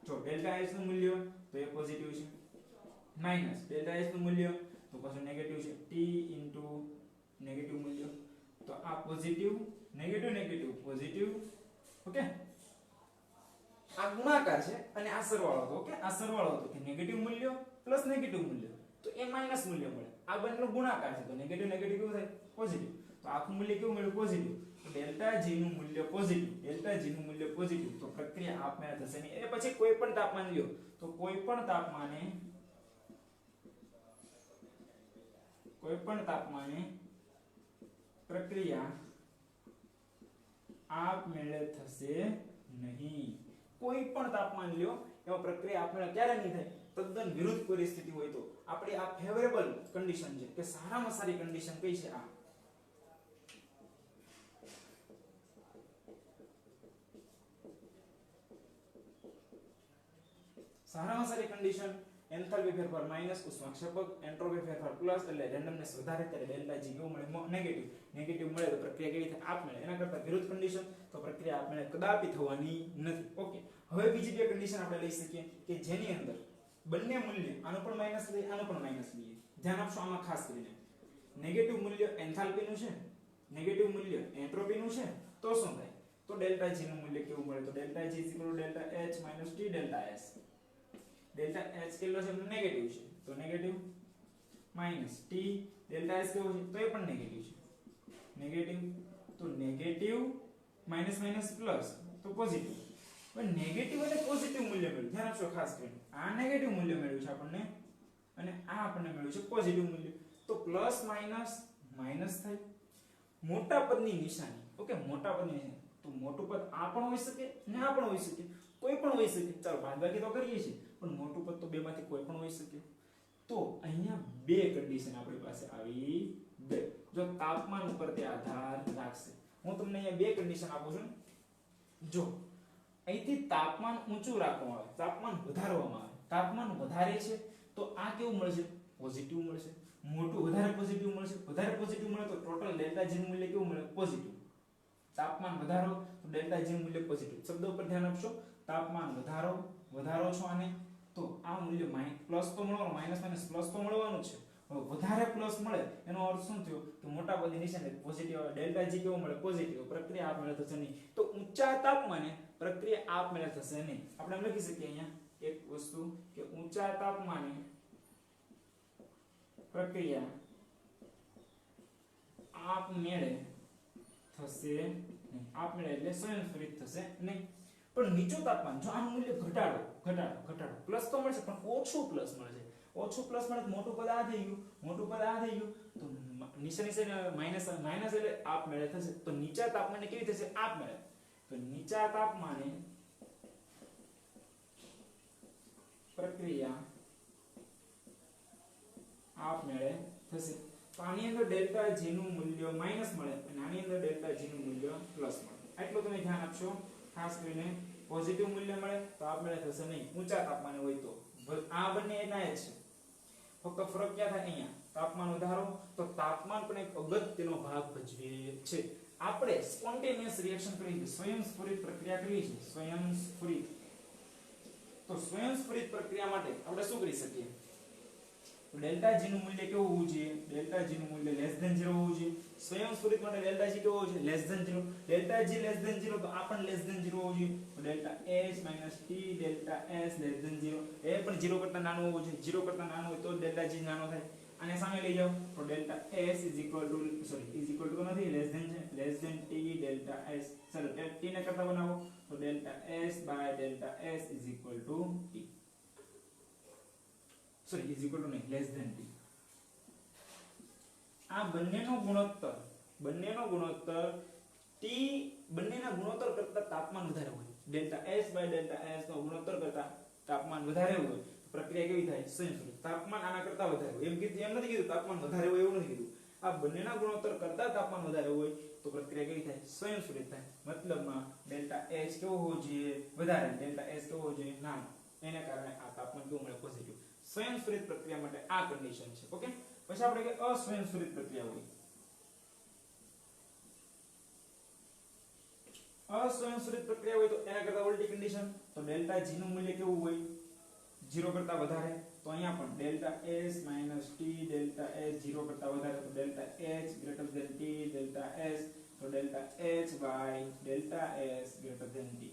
જો ડેલ્ટા એચ નું મૂલ્ય તો એ પોઝિટિવ છે માઈનસ ડેલ્ટા એચ નું મૂલ્ય તો પાછું નેગેટિવ છે t નેગેટિવ મૂલ્ય તો આ પોઝિટિવ નેગેટિવ પોઝિટિવ ઓકે આ ગુણાકાર છે અને આ સરવાળો હતો ઓકે આ સરવાળો હતો કે નેગેટિવ મૂલ્ય પ્લસ નેગેટિવ મૂલ્ય તો એ માઈનસ મૂલ્ય મળે આ બંનેનો ગુણાકાર છે તો નેગેટિવ કેવું થાય પોઝિટિવ તો આખું મૂલ્ય કેવું મળ્યું પોઝિટિવ તો ડેલ્ટા જી નું મૂલ્ય પોઝિટિવ તો પ્રક્રિયા આપમેળે થશે નહીં એ પછી કોઈ પણ તાપમાન લ્યો તો કોઈ પણ તાપમાને પ્રક્રિયા આપમેળે થશે નહીં કોઈ પણ તાપમાન લ્યો એમાં પ્રક્રિયા આપમેળે ક્યારે નહીં થાય તદ્દન વિરુદ્ધ પરિસ્થિતિ હોય તો આપણી આ ફેવરેબલ કન્ડિશન છે કે સારામાં સારી કન્ડિશન કઈ છે આ સારામાં સારી કન્ડિશન એન્થાલ્પી ફેરફાર માઈનસ ઉષ્માક્ષેપક એન્ટ્રોપી ફેરફાર પ્લસ એટલે રેન્ડમનેસ વધારે ત્યારે ડેલ્ટા જી કેવું મળે નેગેટિવ મળે તો પ્રક્રિયા કેવી થાય આપમેળે એના કરતા વિરુદ્ધ કન્ડિશન તો પ્રક્રિયા આપમેળે કદાપી થવાની નથી ઓકે હવે બીજી બે કન્ડિશન આપણે લઈ શકીએ કે જેની અંદર બંને મૂલ્ય આનો પણ માઈનસ લઈએ આનો પણ માઈનસ લઈએ ધ્યાન આપશો આમાં ખાસ કરીને નેગેટિવ મૂલ્ય એન્થાલ્પી નું છે નેગેટિવ મૂલ્ય એન્ટ્રોપી નું છે તો શું થાય તો ડેલ્ટા જી નું મૂલ્ય કેવું મળે તો delta G delta H minus T delta S delta H કેટલો છે નેગેટિવ છે તો negative minus T delta S કેવો છે તો એ પણ નેગેટિવ છે નેગેટિવ તો નેગેટિવ માઈનસ પ્લસ તો પોઝિટિવ પણ નેગેટિવ અને પોઝિટિવ મૂલ્ય મળ્યું ધ્યાન આપશો ખાસ કરીને આ નેગેટિવ મૂલ્ય મળ્યું છે આપણને અને આ આપણને મળ્યું છે પોઝિટિવ મૂલ્ય તો પ્લસ માઈનસ થાય મોટા પદની નિશાની ઓકે મોટા પદની નિશાની તો મોટું પદ આ પણ હોઈ શકે ને આ પણ હોઈ શકે કોઈ પણ હોઈ શકે ચાલો બાદબાકી તો કરીએ છીએ પણ મોટું પદ તો બેમાંથી કોઈ પણ હોઈ શકે તો અહીંયા બે કન્ડિશન આપણી પાસે આવી બે જો તાપમાન ઉપર તે આધાર રાખશે હું તમને અહીંયા બે કન્ડિશન આપું છું જો અહીંથી તાપમાન ઊંચું રાખવામાં આવે તાપમાન વધારવામાં આવે તાપમાન વધારે છે તો આ કેવું મળશે પોઝિટિવ મળશે મોટું વધારે પોઝિટિવ મળે તો ટોટલ ડેલ્ટા જી નું મૂલ્ય કેવું મળે પોઝિટિવ તાપમાન વધારો તો ડેલ્ટા જી નું મૂલ્ય પોઝિટિવ શબ્દ ઉપર ધ્યાન આપશો તાપમાન વધારો છો આને તો આ મૂલ્ય પ્લસ તો મળવાનું માઈનસ પ્લસ તો મળવાનું છે વધારે પ્લસ મળે એનો અર્થ શું થયો કે મોટા પદની નિશાની પોઝિટિવ ડેલ્ટા જી કેવો મળે પોઝિટિવ પ્રક્રિયા આપમેળે થશે નહીં તો ઊંચા તાપમાને પ્રક્રિયા આપમેળે થશે નહીં આપણે એમ લખી શકીએ અહીંયા એક વસ્તુ કે ઊંચા તાપમાને પ્રક્રિયા આપમેળે થશે નહીં આપમેળે એટલે સ્વયંસ્ફુરિત થશે નહીં પણ નીચું તાપમાન જો આનું મૂલ્ય ઘટાડો પ્લસ તો મળશે પણ ઓછું પ્લસ મળે તો મોટું પદ આ થઈ ગયું તો નિશાની માઈનસ એટલે આપમેળે થશે તો નીચા તાપમાને કેવી થશે આપમેળે તો નીચા તાપમાને પ્રક્રિયા આપમેળે થશે તો આની અંદર ડેલ્ટા જી નું મૂલ્ય માઈનસ મળે અને આની અંદર ડેલ્ટા જી નું મૂલ્ય પ્લસ મળે એટલું તમે ધ્યાન આપશો ખાસ કરીને પોઝિટિવ મૂલ્ય મળે તો આપમેળે થશે નહીં ઊંચા તાપમાને હોય તો આ બંને એના જ છે ફક્ત ફરક ક્યાં થાય અહીંયા તાપમાન વધારો તો તાપમાન પણ એક અગત્યનો ભાગ ભજવે છે આપણે સ્પોન્ટેનિયસ રિએક્શન કરી છે સ્વયંસ્ફુરિત પ્રક્રિયા કરી છે સ્વયંસ્ફુરિત પ્રક્રિયા માટે આપણે શું કરી શકીએ તો ડેલ્ટા જી નું મૂલ્ય કેવું હોવું જોઈએ ડેલ્ટા જી નું મૂલ્ય લેસ ધેન 0 હોવું જોઈએ સ્વયંસ્ફુરિત માટે ડેલ્ટા જી કેવો હોવો જોઈએ less than 0 delta G less than 0 તો આ પણ લેસ ધેન 0 હોવું જોઈએ તો delta H minus T delta S less than 0 એ પણ 0 કરતા નાનું હોવું જોઈએ 0 કરતા નાનું હોય તો ડેલ્ટા જી નાનો થાય આને સામે લઈ જાઓ તો delta S is equal to નથી less than T delta S ચલો ટી ને કરતા બનાવો તો delta S by delta S is equal to T is equal to નહીં લેસ ધેન ટી આ બંનેનો ગુણોત્તર t T બંનેના ગુણોત્તર કરતા તાપમાન વધારે હોય, delta S by delta S નો ગુણોત્તર કરતા તાપમાન વધારે હોય તો પ્રક્રિયા કેવી થાય? સંયુક્ત. તાપમાન આના કરતા વધારે હોય એમ કીધું, એમ નથી કીધું તાપમાન વધારે હોય એવું નથી કીધું. આ બંનેના ગુણોત્તર કરતા તાપમાન વધારે હોય તો પ્રક્રિયા કેવી થાય? સંયુક્ત થાય. મતલબમાં ડેલ્ટા H કેવો હોવો જોઈએ? વધારે. ડેલ્ટા S કેવો હોવો જોઈએ? નાનો. એને કારણે આ તાપમાન કેવું મળે? પોઝિટિવ. સ્વયંસ્ફુરિત પ્રક્રિયા માટે આ કન્ડિશન છે. ઓકે. પછી આપણે કે અસ્વયંસ્ફુરિત પ્રક્રિયા હોય. અસ્વયંસ્ફુરિત પ્રક્રિયા હોય તો એના કરતા ઉલટી કન્ડિશન, તો ડેલ્ટા G નું મૂલ્ય કેવું હોય? 0 કરતા વધારે. તો અહીંયા પણ delta S - T delta S 0 કરતા વધારે, તો delta H greater than T delta S, તો delta H by delta S greater than T.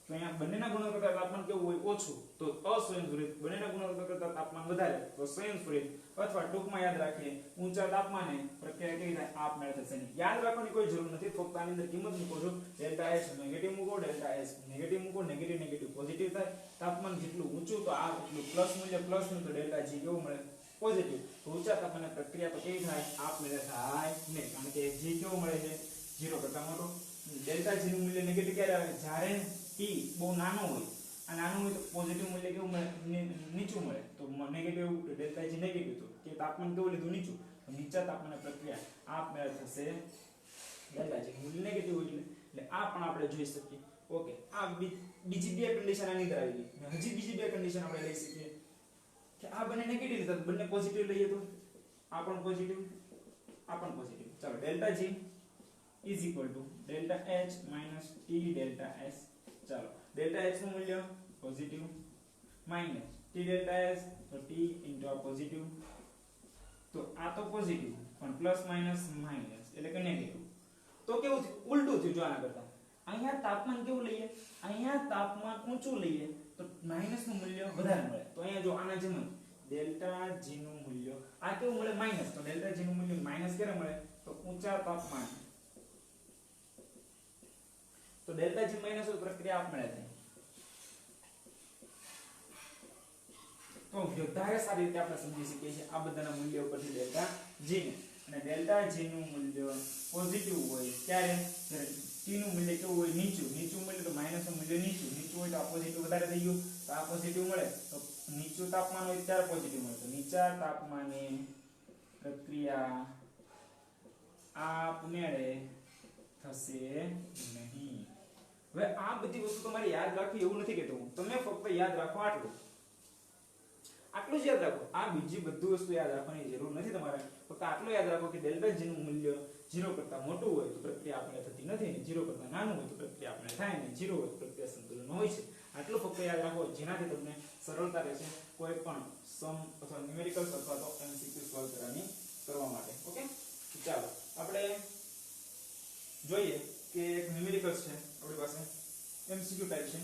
તો અહીંયા બંનેના ગુણોત્તર કરતા તાપમાન કેવું હોય? ઓછું, તો અસ્વયંસ્ફુરિત. બંનેના ગુણોત્તર કરતા તાપમાન વધારે તો સ્વયંસ્ફુરિત. અથવા ટૂંકમાં યાદ રાખીએ, ઊંચા તાપમાને પ્રક્રિયા કેવી થાય? આપમેળે થશે નહીં. યાદ રાખવાની કોઈ જરૂર નથી, ફક્ત આની અંદર કિંમત મૂકો છો. ડેલ્ટા S નેગેટિવ મૂકો, ડેલ્ટા S નેગેટિવ મૂકો, નેગેટિવ નેગેટિવ પોઝિટિવ થાય. તાપમાન જેટલું ઊંચું તો આ એટલું પ્લસ મૂલ્ય પ્લસ નું, તો ડેલ્ટા G કેવું મળે? પોઝિટિવ. તો ઊંચા તાપમાને પ્રક્રિયા તો કેવી થાય? આપમેળે થાય નહીં, કારણ કે G કેવું મળે છે? 0 કરતા મોટો. ડેલ્ટા G નું મૂલ્ય નેગેટિવ ક્યારે આવે? જ્યારે T બહુ નાનો હોય. આ નાનું હોય તો પોઝિટિવ મૂલ્ય કેવું મળે? નીચું મળે. તો નેગેટિવ ડેલ્ટા G નેગેટિવ, તો કે તાપમાન કેવું લીધું? નીચું. તો નીચા તાપમાને પ્રક્રિયા આપમેળે થશે ડેલ્ટા G મૂલ્ય નેગેટિવ હોય એટલે આ પણ આપણે જોઈ શકીએ. ઓકે. આ બીજી બે કન્ડિશન આની અંદર આવી ગઈ. હજી બીજી બે કન્ડિશન આપણે લઈ શકીએ કે આ બંને નેગેટિવ લીધા, બંને પોઝિટિવ લઈએ તો આ પણ પોઝિટિવ, આ પણ પોઝિટિવ. ચાલો, delta G is equal to delta H minus T delta S. ચાલો, delta H નું મૂલ્ય positive minus T delta S, તો T into આ પોઝિટિવ, તો આ તો પોઝિટિવ પણ પ્લસ માઈનસ માઈનસ એટલે કે નેગેટિવ. તો કેવું થયું? ઉલટું થયું. જો આના કરતા અહીંયા તાપમાન કેવું લઈએ? અહીંયા તાપમાન ઊંચું લઈએ તો માઈનસ નું મૂલ્ય વધારે મળે. તો અહીંયા જો આના જેમ ડેલ્ટા G નું મૂલ્ય આ કેવું મળે? માઈનસ. તો ડેલ્ટા G નું મૂલ્ય માઈનસ ક્યારે મળે? તો ઊંચા તાપમાન. તો ડેલ્ટા G માઈનસ હોય પ્રક્રિયા આપમેળે થાય. તો વધારે સારી રીતે આપણે સમજી શકીએ છીએ આ બધાના મૂલ્ય ઉપરથી ડેલ્ટા G ને. અને ડેલ્ટા G નું મૂલ્ય પોઝિટિવ હોય ત્યારે T નું મૂલ્ય કેવું હોય? નીચું. નીચું મૂલ્ય તો માઈનસ નું મૂલ્ય નીચું. નીચું હોય તો આ પોઝિટિવ વધારે થઈ ગયું, તો આ પોઝિટિવ મળે. તો નીચું તાપમાન હોય ત્યારે પોઝિટિવ મળે. તો નીચા તાપમાને પ્રક્રિયા આપમેળે થશે નહીં. હવે આ બધી વસ્તુ તમારે યાદ રાખવી એવું નથી કહેતો હું, તમે ફક્ત યાદ રાખો આટલું જ યાદ રાખો. આ બીજી બધી વસ્તુ યાદ રાખવાની જરૂર નથી તમારે. ફક્ત આટલું યાદ રાખો કે ડેલ્ટા G નું મૂલ્ય 0 કરતા મોટું હોય તો પ્રક્રિયા આપણે થતી નથી, ને 0 કરતા નાનું હોય તો પ્રક્રિયા આપણે થાય, ને 0 હોય તો પ્રક્રિયા સંતુલન હોય છે. આટલું ફક્ત યાદ રાખો, જેનાથી તમને સરળતા રહેશે કોઈ પણ સમ અથવા ન્યુમેરિકલ્સ અથવા તો MCQ સોલ્વ કરવા માટે. ઓકે. ચાલો આપણે જોઈએ કે એક ન્યુમેરિકલ્સ છે આપણી પાસે, MCQ ટાઈપ છે.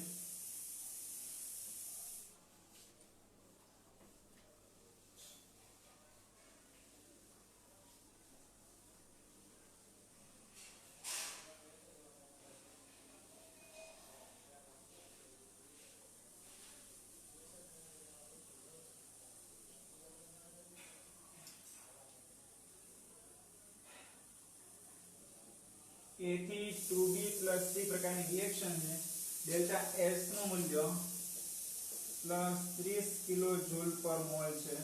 A થી 2B plus C પ્રકારની રિએક્શન છે. ડેલ્ટા S નું મૂલ્ય +30 કિલોજૂલ પર મોલ છે,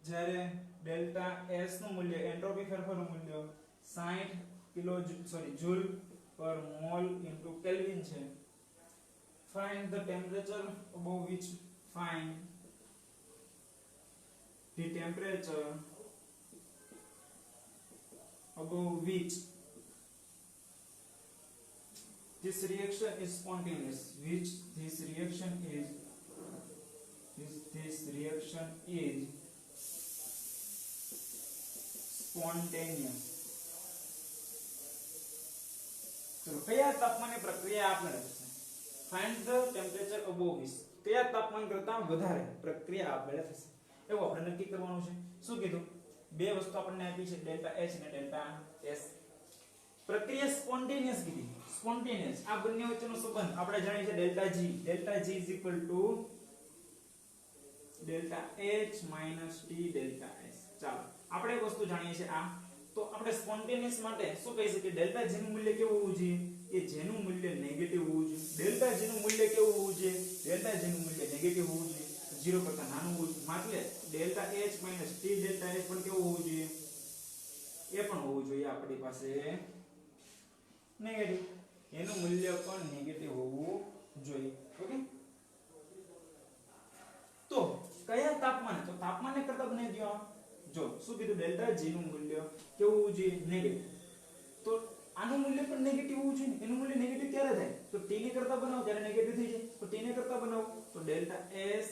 જ્યારે ડેલ્ટા S નું મૂલ્ય એન્ટ્રોપી ફેરફારનું મૂલ્ય 60 જૂલ પર મોલ ઇન્ટુ કેલ્વિન છે. Find the temperature above which this reaction is spontaneous. This reaction is spontaneous. ચલો, કયા તાપમાને પ્રક્રિયા આપમેળે થશે? Find the temperature above which. કયા તાપમાન કરતા વધારે પ્રક્રિયા આપમેળે થશે એવું આપણે નક્કી કરવાનું છે. શું કીધું? બે વસ્તુ આપણને આપી છે, ડેલ્ટા H અને ડેલ્ટા S. પ્રક્રિયા સ્પોન્ટેનિયસ કીધી. સ્પોન્ટેનિયસ આ બંને વચ્ચેનો સંબંધ આપણે જાણીએ છીએ delta G. Delta G = delta H - T delta S. ચાલો, આપણે એક વસ્તુ જાણીએ છીએ આ તો આપણે સ્પોન્ટેનિયસ માટે શું કહી શકીએ ડેલ્ટા જી નું મૂલ્ય કેવું હોવું જોઈએ કે જેનું મૂલ્ય નેગેટિવ હોવું જોઈએ ડેલ્ટા જી નું મૂલ્ય કેવું હોવું જોઈએ ડેલ્ટા જી નું મૂલ્ય નેગેટિવ હોવું જોઈએ 0 કરતા નાનું હોવું જોઈએ એટલે delta h t delta h પણ કેવું હોવું જોઈએ એ પણ હોવું જોઈએ આપણી પાસે નેગેટિવ એનું મૂલ્ય પણ નેગેટિવ હોવું જોઈએ ઓકે તો કયા તાપમાને તો તાપમાનને કરતા બનાવી દો જો શું કીધું ડેલ્ટા જી નું મૂલ્ય કેવું હોવું જોઈએ નેગેટિવ તો આનું મૂલ્ય પણ નેગેટિવ હોવું જોઈએ એનું મૂલ્ય નેગેટિવ ક્યારે થાય તો t ને કરતા બનાવો ત્યારે નેગેટિવ થઈ જાય તો t ને કરતા બનાવો તો delta s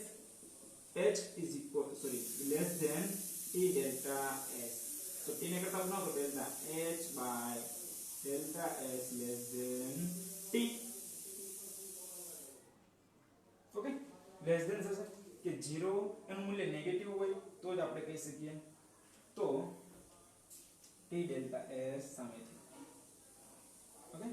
h is equal sorry less than t delta s તો t ને કરતા બનાવો તો delta h by delta s less than t okay less than થશે કે 0 એનું મૂલ્ય નેગેટિવ હોય તો જ આપણે કહી શકીએ તો t ડેલ્ટા s સામેથી ઓકે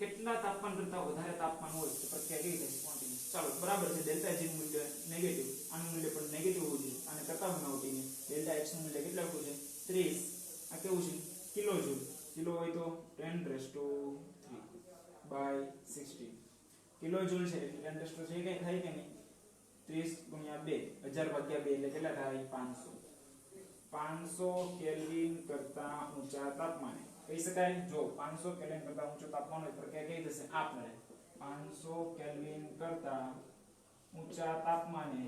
કેટલા તાપમાન કરતા વધારે તાપમાન હોય તો પ્રક્રિયા કેવી થાય સ્પોન્ટેનિયસ ચાલો બરાબર છે ડેલ્ટા જી નું મૂલ્ય નેગેટિવ આનું મૂલ્ય પણ નેગેટિવ હોવું જોઈએ અને કરતા બનાવતી ને ડેલ્ટા x નું મૂલ્ય કેટલું આવવું છે 30 આ કેવું છે કિલો જૂલ કિલો હોય તો 10⁻³ બાય 16 કિલો જૂલ છે એટલે 10⁻³ છે કઈ થાય કે નહીં 30 × 2 1000 ભાગ્યા 2 એટલે કેટલા થાય 500 કેલ્વિન કરતા ઊંચા તાપમાને કહી શકાય જો 500 કેલ્વિન કરતા ઊંચું તાપમાન હોય પ્રક્રિયા કઈ થશે આપમેળે 500 કેલ્વિન કરતા ઊંચા તાપમાને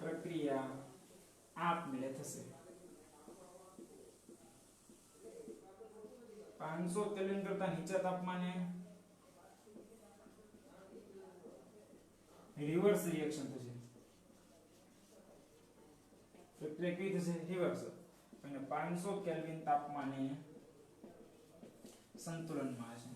પ્રક્રિયા આપમેળે થશે 500 કેલ્વિન કરતા નીચા તાપમાને રિવર્સ રિએક્શન થશે પ્રક્રિયા કઈ થશે રિવર્સ અને 500 કેલ્વિન તાપમાને સંતુલનમાં હશે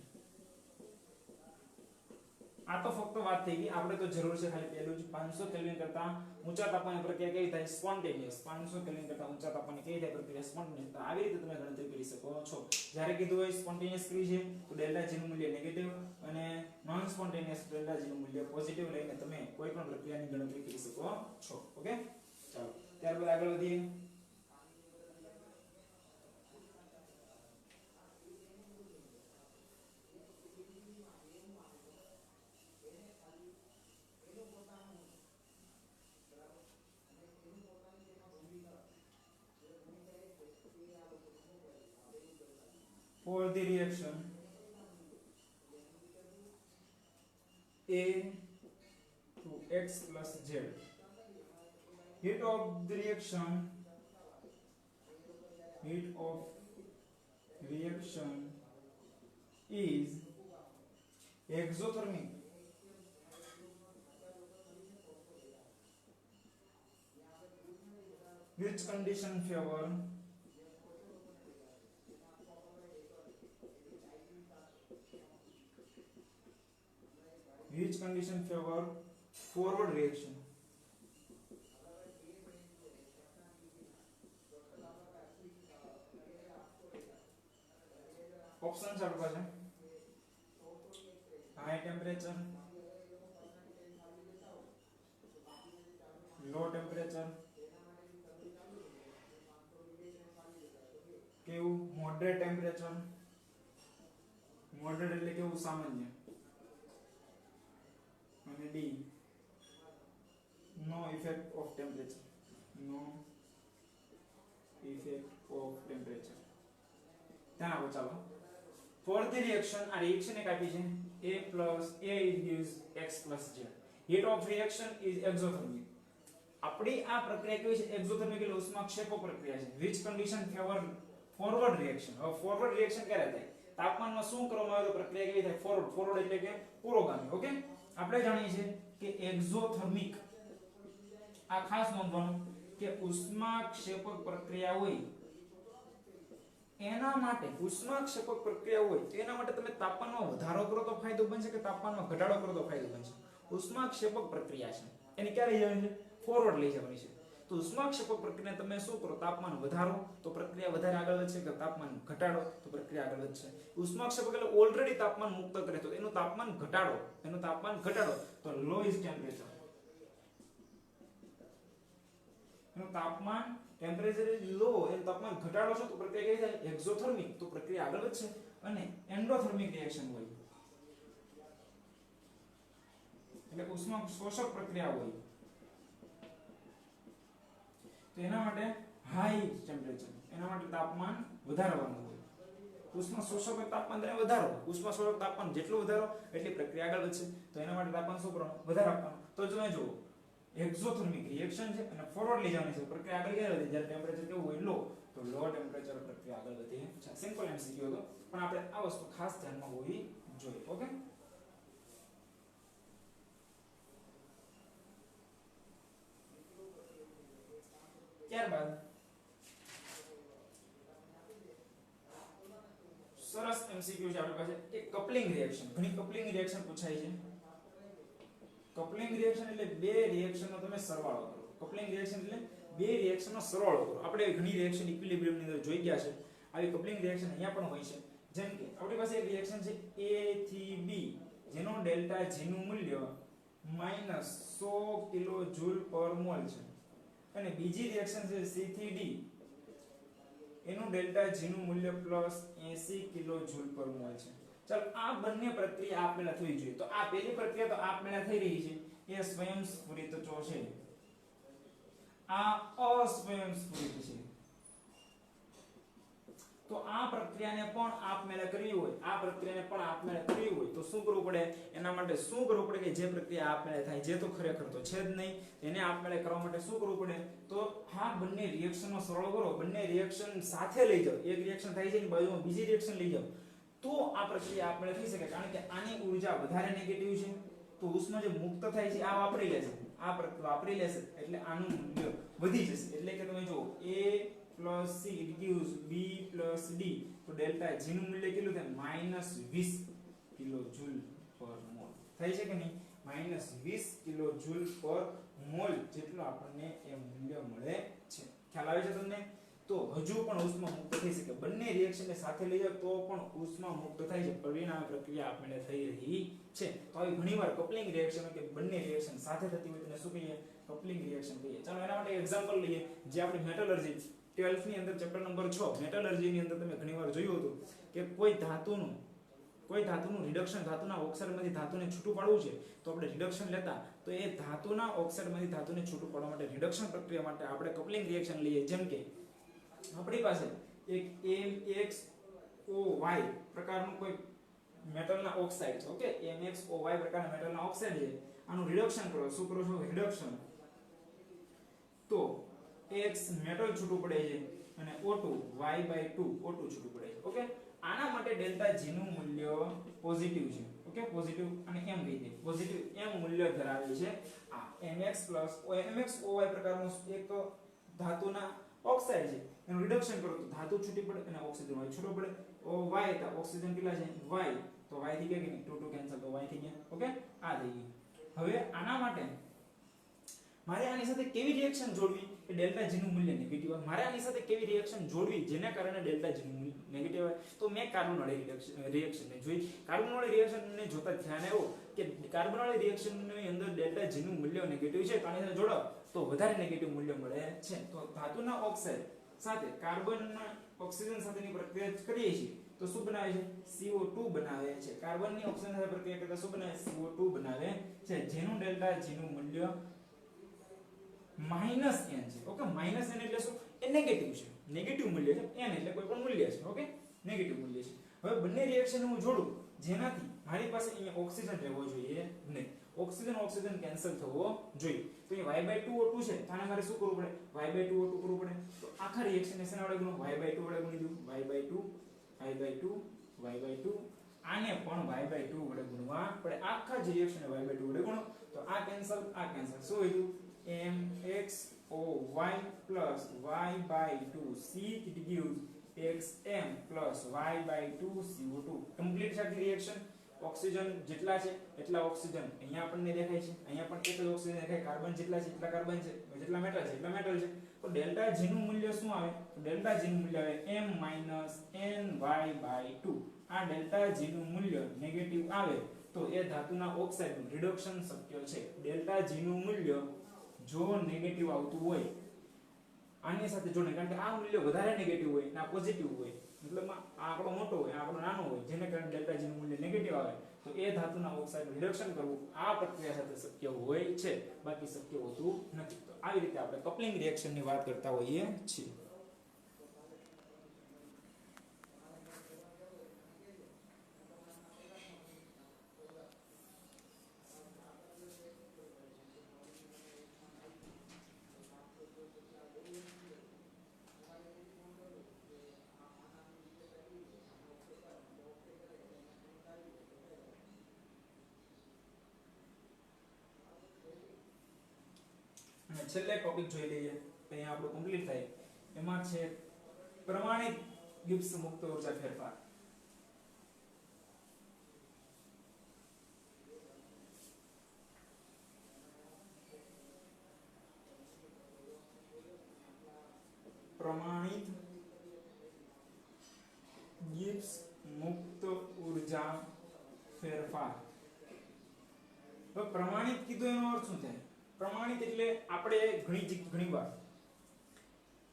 આ તો ફક્ત વાત થઈ ગઈ આપણે તો જરૂર છે ખાલી પહેલું જ 500 કેલ્વિન કરતા ઊંચા તાપમાને પ્રક્રિયા કેવી થાય સ્પોન્ટેનિયસ 500 કેલ્વિન કરતા ઊંચા તાપમાને કેવી થાય પ્રક્રિયા સ્પોન્ટેનિયસ તો આવી રીતે તમે ગણતરી કરી શકો છો જ્યારે કીધું હોય સ્પોન્ટેનિયસ કરી છે તો ડેલ્ટા જી નું મૂલ્ય નેગેટિવ અને નોન સ્પોન્ટેનિયસ ડેલ્ટા જી નું મૂલ્ય પોઝિટિવ લઈને તમે કોઈ પણ પ્રક્રિયાની ગણતરી કરી શકો છો ઓકે ચાલો ત્યારબાદ આગળ વધીએ for the reaction A to x plus z heat of the reaction is exothermic which condition favor forward reaction options are what high temperature low temperature કેવું moderate temperature moderate એટલે કેવું સામાન્ય અને D no effect of temperature ધ્યાન આપો ચાલો for the reaction આ reaction એક આપી છે a gives x plus z heat of reaction is exothermic આપણી આ પ્રક્રિયા કેવી છે exothermic એટલે ઉષ્માક્ષેપક પ્રક્રિયા છે which condition favor forward reaction હવે forward reaction ક્યારે થાય તાપમાનમાં શું કરવામાં આવે તો પ્રક્રિયા કેવી થાય forward એટલે કે પુરોગામી ઓકે આપણે જાણીએ છીએ કે એક્ઝોથર્મિક આ ખાસ નોંધવાનું કે ઉષ્માક્ષેપક પ્રક્રિયા હોય એના માટે ઉષ્માક્ષેપક પ્રક્રિયા હોય તો એના માટે તમે તાપમાનમાં વધારો કરો તો ફાયદો બનશે કે તાપમાનમાં ઘટાડો કરો તો ફાયદો બનશે ઉષ્માક્ષેપક પ્રક્રિયા છે એને ક્યારે લઈ જવાની છે ફોરવર્ડ લઈ જવાની છે તો ઉષ્માક્ષેપક પ્રક્રિયા તમે શું કરો, તાપમાન વધારો તો પ્રક્રિયા વધારે આગળ વધશે, કે તાપમાન ઘટાડો તો પ્રક્રિયા આગળ વધશે. ઉષ્માક્ષેપક એટલે ઓલરેડી તાપમાન મુક્ત કરે તો એનું તાપમાન ઘટાડો તો લો ઇઝ ટેમ્પરેચર, એનું તાપમાન ટેમ્પરેચર ઇઝ લો, એનું તાપમાન ઘટાડો છે તો પ્રક્રિયા કઈ થાય, એક્ઝોથર્મિક, તો પ્રક્રિયા આગળ વધશે. અને એન્ડોથર્મિક રિએક્શન હોય એટલે ઉષ્મા શોષક પ્રક્રિયા હોય તો એના માટે હાઈ ટેમ્પરેચર, એના માટે તાપમાન વધારવાનું હોય. ઉષ્મા શોષક તાપમાન તમે વધારો, ઉષ્મા શોષક તાપમાન જેટલું વધારો એટલી પ્રક્રિયા આગળ વધશે. તો એના માટે તાપમાન શું કરવાનું, વધારે આપવાનું. તો તમે જુઓ એક્ઝોથર્મિક રિએક્શન છે અને ફોરવર્ડ લઈ જવાની છે, પ્રક્રિયા આગળ ક્યારે વધે, જ્યારે ટેમ્પરેચર કેવું હોય, લો, તો લો ટેમ્પરેચર પ્રક્રિયા આગળ વધે છે. સિમ્પલ એમસીક્યુ હતો, પણ આપણે આ વસ્તુ ખાસ ધ્યાનમાં હોવી જોઈએ. ઓકે, ત્યારબાદ સરસ એમસીક્યુ છે આપણી પાસે એક કપલિંગ રિએક્શન. ઘણી કપલિંગ રિએક્શન પૂછાય છે. કપલિંગ રિએક્શન એટલે બે રિએક્શનનો તમે સરવાળો કરો. કપલિંગ રિએક્શન એટલે બે રિએક્શનનો સરવાળો કરો. આપણે ઘણી રિએક્શન ઇક્વિલિબ્રિયમ ની અંદર જોઈ ગયા છે. આવી કપલિંગ રિએક્શન અહીંયા પણ હોય છે. જેમ કે આપણી પાસે એક રિએક્શન છે A થી B, જેનો ડેલ્ટા G નું મૂલ્ય -100 કિલોજૂલ પર મોલ છે, અને બીજી રિએક્શન છે C થી D, એનું ડેલ્ટા G નું મૂલ્ય +80 કિલોજૂલ પર મોલ છે. ચાલો આ બંને પ્રક્રિયા આપમેળે થવી જોઈએ. તો આ પહેલી પ્રક્રિયા તો આપમેળે થઈ રહી છે, એ સ્વયંસ્ફુરિત છે. આ અસ્વયંસ્ફુરિત છે. તો આ પ્રક્રિયાને પણ આપમેળે કરવી હોય, તો શું કરવું પડે, એના માટે શું કરવું પડે કે જે પ્રક્રિયા આપમેળે થાય, જે તો ખરેખર તો છે જ નહીં, એને આપમેળે કરવા માટે શું કરવું પડે, તો આ બંને રિએક્શનનો સરવાળો કરો, બંને રિએક્શન સાથે લઈ જાઓ. એક રિએક્શન થાય છે એની બાજુમાં બીજી રિએક્શન લઈ જાઓ, તો આ પ્રક્રિયા આપમેળે થઈ શકે. કારણ કે આની ઊર્જા વધારે નેગેટિવ છે, તો ઉષ્મા જે મુક્ત થાય છે આ વાપરી લેશે, એટલે આનું મૂલ્ય વધી જશે. એટલે કે તમે જો A + C it gives B + D, તો ડેલ્ટા G નું મૂલ્ય કેટલું થાય, -20 કિલોજૂલ પર મોલ થાય છે કે નહીં, -20 કિલોજૂલ પર મોલ જેટલું આપણને એ મૂલ્ય મળે છે. ખ્યાલ આવે છે તમને? તો હજુ પણ ઉષ્મા મુક્ત થઈ શકે. બંને રિએક્શનને સાથે લઈ જાવ તો પણ ઉષ્મા મુક્ત થાય છે. પરિણામે પ્રક્રિયા આપમેળે થઈ રહી છે. તો આવી ઘણીવાર કપલિંગ રિએક્શન કે બંને રિએક્શન સાથે થતી હોય તેને શું કહીએ, કપલિંગ રિએક્શન કહીએ. ચાલો એના માટે એક્ઝામ્પલ લઈએ. જે આપણી મેટલર્જી 12th ની અંદર ચેપ્ટર નંબર 6 મેટલર્જી ની અંદર તમે ઘણીવાર જોયું હતું કે કોઈ ધાતુનું રિડક્શન, ધાતુના ઓક્સાઇડમાંથી ધાતુને છૂટું પાડવું છે, તો આપણે રિડક્શન લેતા, તો એ ધાતુના ઓક્સાઇડમાંથી ધાતુને છૂટું પાડવા માટે રિડક્શન પ્રક્રિયા માટે આપણે કપલિંગ રિએક્શન લઈએ. જેમ કે આપણી પાસે એક MXOY પ્રકારનું કોઈ મેટલના ઓક્સાઇડ છે. ઓકે, MXOY પ્રકારના મેટલના ઓક્સાઇડ છે. આનું રિડક્શન કરો. શું કરો છો, રિડક્શન. તો X મેટલ છૂટું પડે છે અને O2 Y/2 O2 છૂટું પડે છે. ઓકે, આના માટે ડેલ્ટા G નું મૂલ્ય પોઝિટિવ છે. ઓકે, પોઝિટિવ, અને એમ કહી દે પોઝિટિવ એમ મૂલ્ય ધરાવે છે. આ MXOY પ્રકારનું એક ધાતુના ઓક્સાઇડ છે, એનું રિડક્શન કરો તો ધાતુ છૂટી પડે અને ઓક્સિજન Y છૂટો પડે. Y હતા ઓક્સિજન કેટલા છે, Y, તો Y થી ગયા કે નહીં, 2 કેન્સલ, તો Y થઈ ગયા. ઓકે, આ થઈ ગયું. હવે આના માટે મારે આની સાથે કેવી રિએક્શન જોડવી કે ડેલ્ટા G નું મૂલ્ય નેગેટિવ આવે. મારે આની સાથે કેવી રિએક્શન જોડવી જેના કારણે ડેલ્ટા G નું મૂલ્ય નેગેટિવ આવે, તો મેં કાર્બનવાળી રિએક્શનને જોઈ. કાર્બનવાળી રિએક્શનને જોતા ધ્યાન આવ્યું કે કાર્બનવાળી રિએક્શનની અંદર ડેલ્ટા G નું મૂલ્ય નેગેટિવ છે, તો આની સાથે જોડો તો વધારે નેગેટિવ મૂલ્ય મળે છે. તો ધાતુના ઓક્સાઇડ સાથે કાર્બનના ઓક્સિજન સાથેની પ્રક્રિયા કરીએ છીએ તો શું બનાવે છે, CO2 બનાવે છે. કાર્બનની ઓક્સિજન સાથે પ્રક્રિયા કરતા શું બનાવે, CO2 બનાવે છે, જેનું ડેલ્ટા G નું મૂલ્ય -n છે. ઓકે, -n એટલે શું, એ નેગેટિવ છે, નેગેટિવ મૂલ્ય છે. n એટલે કોઈ પણ મૂલ્ય છે. ઓકે, નેગેટિવ મૂલ્ય છે. હવે બંને રિએક્શન હું જોડું જેનાથી મારી પાસે અહીંયા ઓક્સિજન રહેવો જોઈએ નહીં, ઓક્સિજન કેન્સલ થવો જોઈએ. તો અહીં Y/2 O2 છે, તો આને મારે શું કરવું પડે, Y/2 O2 કરવું પડે. તો આખા રિએક્શનને શેના વડે ગુણો, Y/2 વડે ગુણી દઉં. Y/2 આને પણ Y/2 વડે ગુણવા પડે. આખા જ રિએક્શનને Y/2 વડે ગુણો તો આ કેન્સલ, શું વધ્યું, MXOY plus Y/2 C it gives XM plus Y/2 CO2. Complete છે આખી રિએક્શન. ઓક્સિજન જેટલા છે એટલા ઓક્સિજન અહીંયા આપણને દેખાય છે, અહીંયા પણ એક જ ઓક્સિજન દેખાય, કાર્બન જેટલા છે એટલા કાર્બન છે, જેટલા મેટલ છે એટલા મેટલ છે. તો ડેલ્ટા G નું મૂલ્ય શું આવે? તો ડેલ્ટા G નું મૂલ્ય આવે m-ny/2. આ ડેલ્ટા G નું મૂલ્ય નેગેટિવ આવે તો એ ધાતુના ઓક્સાઇડનું રિડક્શન શક્ય છે. ડેલ્ટા G નું મૂલ્ય જો નેગેટિવ આવતું હોય આની સાથે જોડે, કારણ કે આ મૂલ્ય વધારે નેગેટિવ હોય અને આ પોઝિટિવ હોય, મતલબ આ આંકડો મોટો હોય આ આંકડો નાનો હોય, જેને કારણે ડેલ્ટા G નું મૂલ્ય નેગેટિવ આવે તો એ ધાતુના ઓક્સાઇડનું રિડક્શન કરવું આ પ્રક્રિયા સાથે શક્ય હોય છે, બાકી શક્ય હોતું નથી. તો આવી રીતે આપણે કપલિંગ રિએક્શનની વાત કરતા હોઈએ છીએ. છેલ્લે ટોપિક જોઈ લઈએ, અહીંયા આપણું કમ્પ્લીટ થાય. એમાં છે પ્રમાણિત ગિબ્સ મુક્ત ઊર્જા ફેરફાર. પ્રમાણિત ગિબ્સ મુક્ત ઊર્જા ફેરફાર. તો પ્રમાણિત કીધું એનો અર્થ શું થાય? પ્રમાણિત એટલે આપણે ઘણી વાર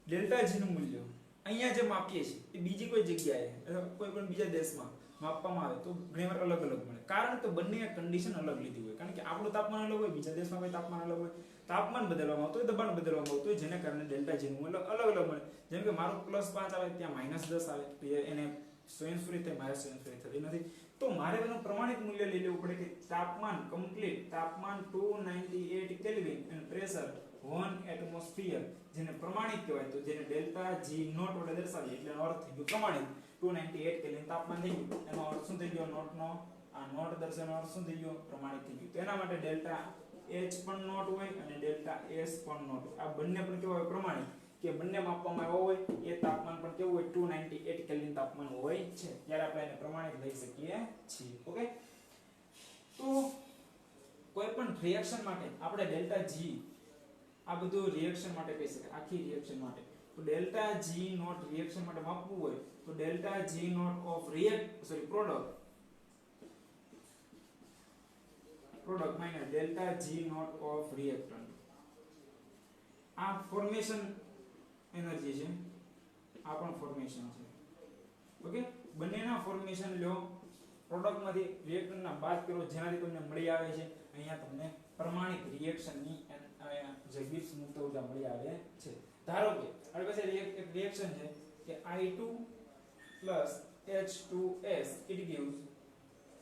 ડેલ્ટા G નું મૂલ્ય અહીંયા જે માપીએ છીએ એ બીજી કોઈ જગ્યાએ કોઈ પણ બીજા દેશમાં માપવામાં આવે તો ઘણીવાર અલગ અલગ મળે, કારણ કે બંને કન્ડિશન અલગ લીધી હોય. કારણ કે આપણું તાપમાન અલગ હોય, બીજા દેશમાં કોઈ તાપમાન અલગ હોય, તાપમાન બદલવામાં આવતું હોય, દબાણ બદલવામાં આવતું હોય, જેને કારણે ડેલ્ટા G નું મૂલ્ય અલગ અલગ મળે. જેમ કે મારું +5 આવે ત્યાં -10 આવે તો એને સ્વયંસ્ફુરિત થાય, મારે સ્વયંસ્ફુરિત થતી નથી. તો મારે એનું પ્રમાણિત મૂલ્ય લઈ લેવું પડે કે તાપમાન કમ્પ્લીટ તાપમાન 298 કેલ્વિન અને પ્રેશર 1 એટમોસ્ફિયર, જેને પ્રમાણિત કહેવાય. તો જેને ડેલ્ટા G નોટ વડે દર્શાવીએ એટલે એનો અર્થ થઈ ગયો પ્રમાણિત. 298 કેલ્વિન તાપમાન થઈ ગયું, એનો અર્થ શું થઈ ગયો? નોટનો આ નોટ દર્શાવવાનો અર્થ શું થઈ ગયો? પ્રમાણિત થઈ ગયું. તો એના માટે ડેલ્ટા H પણ નોટ હોય અને ડેલ્ટા S પણ નોટ હોય. આ બંને પણ કેવા હોય? પ્રમાણિત, કે બંને માપવામાં આવ્યા હોય એ તાપમાન પણ કેવું હોય? 298 કેલ્વિન તાપમાન હોય છે, ત્યારે આપણે એને પ્રમાણિત લઈ શકીએ છીએ. ઓકે, તો કોઈ પણ રિએક્શન માટે આપણે ડેલ્ટા G આ બધું રિએક્શન માટે કહી શકાય, આખી રિએક્શન માટે. તો ડેલ્ટા G નોટ રિએક્શન માટે માપવું હોય તો delta G naught of product minus delta G naught of reactant. આ ફોર્મેશન એનર્જી છે, આ પણ ફોર્મેશન છે. ઓકે, બંનેના ફોર્મેશન લો, પ્રોડક્ટમાંથી રિએક્ટન્ટના બાદ કરો, જેનાથી તમને મળી આવે છે અહીંયા તમને પ્રમાણિત રિએક્શનની જે ગિબ્સ મુક્ત ઊર્જા મળી આવે છે. ધારો કે આપણી પાસે એક રિએક્શન છે કે I2 H2S it gives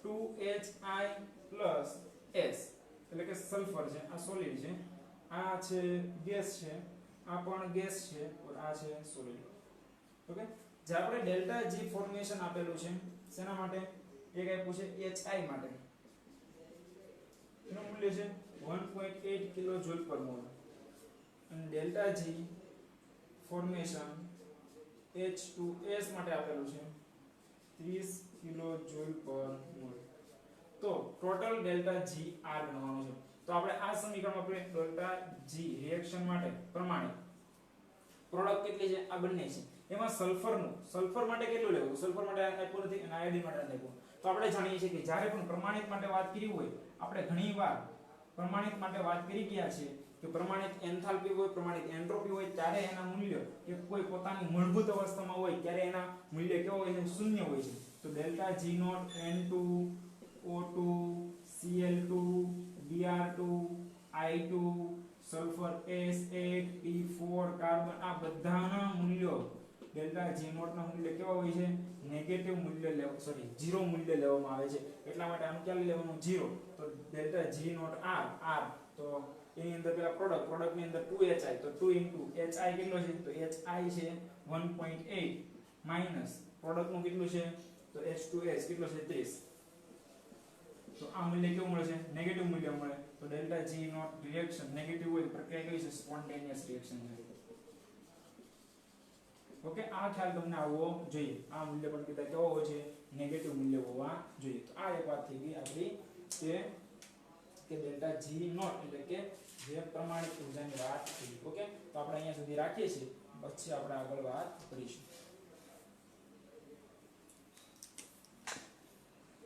2HI S, એટલે કે સલ્ફર છે, આ સોલિડ છે, આ છે ગેસ છે, આ પણ ગેસ છે, આ છે સોલિડ. ઓકે, જે આપણે ડેલ્ટા G ફોર્મેશન આપેલું છે શેના માટે? એક આપ્યું છે HI માટે, એનું મૂલ્ય છે 1.8 કિલોજૂલ પર મોલ, અને ડેલ્ટા G ફોર્મેશન H2S માટે આપેલું છે 30 કિલોજૂલ પર મોલ. તો ટોટલ ડેલ્ટા G R ગણવાનું છે. તો આપણે આ સમીકરણમાં આપણે ડેલ્ટા G રિએક્શન માટે પ્રમાણિત પ્રોડક્ટ કેટલી છે? આ બંને છે. એમાં સલ્ફર માટે કેટલું લેવું? સલ્ફર માટે આપ્યું નથી અને આયોડિન માટે આપ્યું. તો આપણે જાણીએ છીએ કે જ્યારે પણ પ્રમાણિત માટે વાત કરી હોય, આપણે ઘણીવાર પ્રમાણિત માટે વાત કરી ગયા છે કે પ્રમાણિત એન્થાલ્પી હોય, પ્રમાણિત એન્ટ્રોપી હોય, ત્યારે એના મૂલ્ય કે કોઈ પોતાની મૂળભૂત અવસ્થામાં હોય ત્યારે એના મૂલ્ય કેવો હોય છે? શૂન્ય હોય છે. તો delta G naught N2 O2 Cl2 Br2 I2 sulphur S8 P4 carbon, આ બધાના મૂલ્યો ડેલ્ટા G નોટ ના મૂલ્ય કેવા હોય છે? નેગેટિવ મૂલ્ય ઝીરો મૂલ્ય લેવામાં આવે છે. એટલા માટે આનું ક્યાં લેવાનું? 0. તો ડેલ્ટા G નોટ R તો એની અંદર પેલા પ્રોડક્ટ ની અંદર 2HI, તો 2 HI કેટલો છે? તો HI છે 1.8 માઈનસ પ્રોડક્ટ નું કેટલું છે? તો H2S કેટલો છે? 30. તો આ મૂલ્ય કેવું મળે છે? નેગેટિવ મૂલ્ય મળે. તો delta G naught reaction negative હોય, પ્રક્રિયા કઈ છે? સ્પોન્ટેનિયસ રિએક્શન છે. ઓકે, આ ખ્યાલ તમને આવવો જોઈએ. આ મૂલ્ય પણ કીધા કેવો હોય છે, નેગેટિવ મૂલ્ય હોવા જોઈએ. તો આ એક વાત થઈ ગઈ આપણી કે ડેલ્ટા જી નોટ એટલે કે જે પ્રમાણિત ઊર્જાની વાત થઈ. ઓકે, તો આપણે અહીંયા સુધી રાખીએ છીએ, પછી આપણે આગળ વાત કરીશું.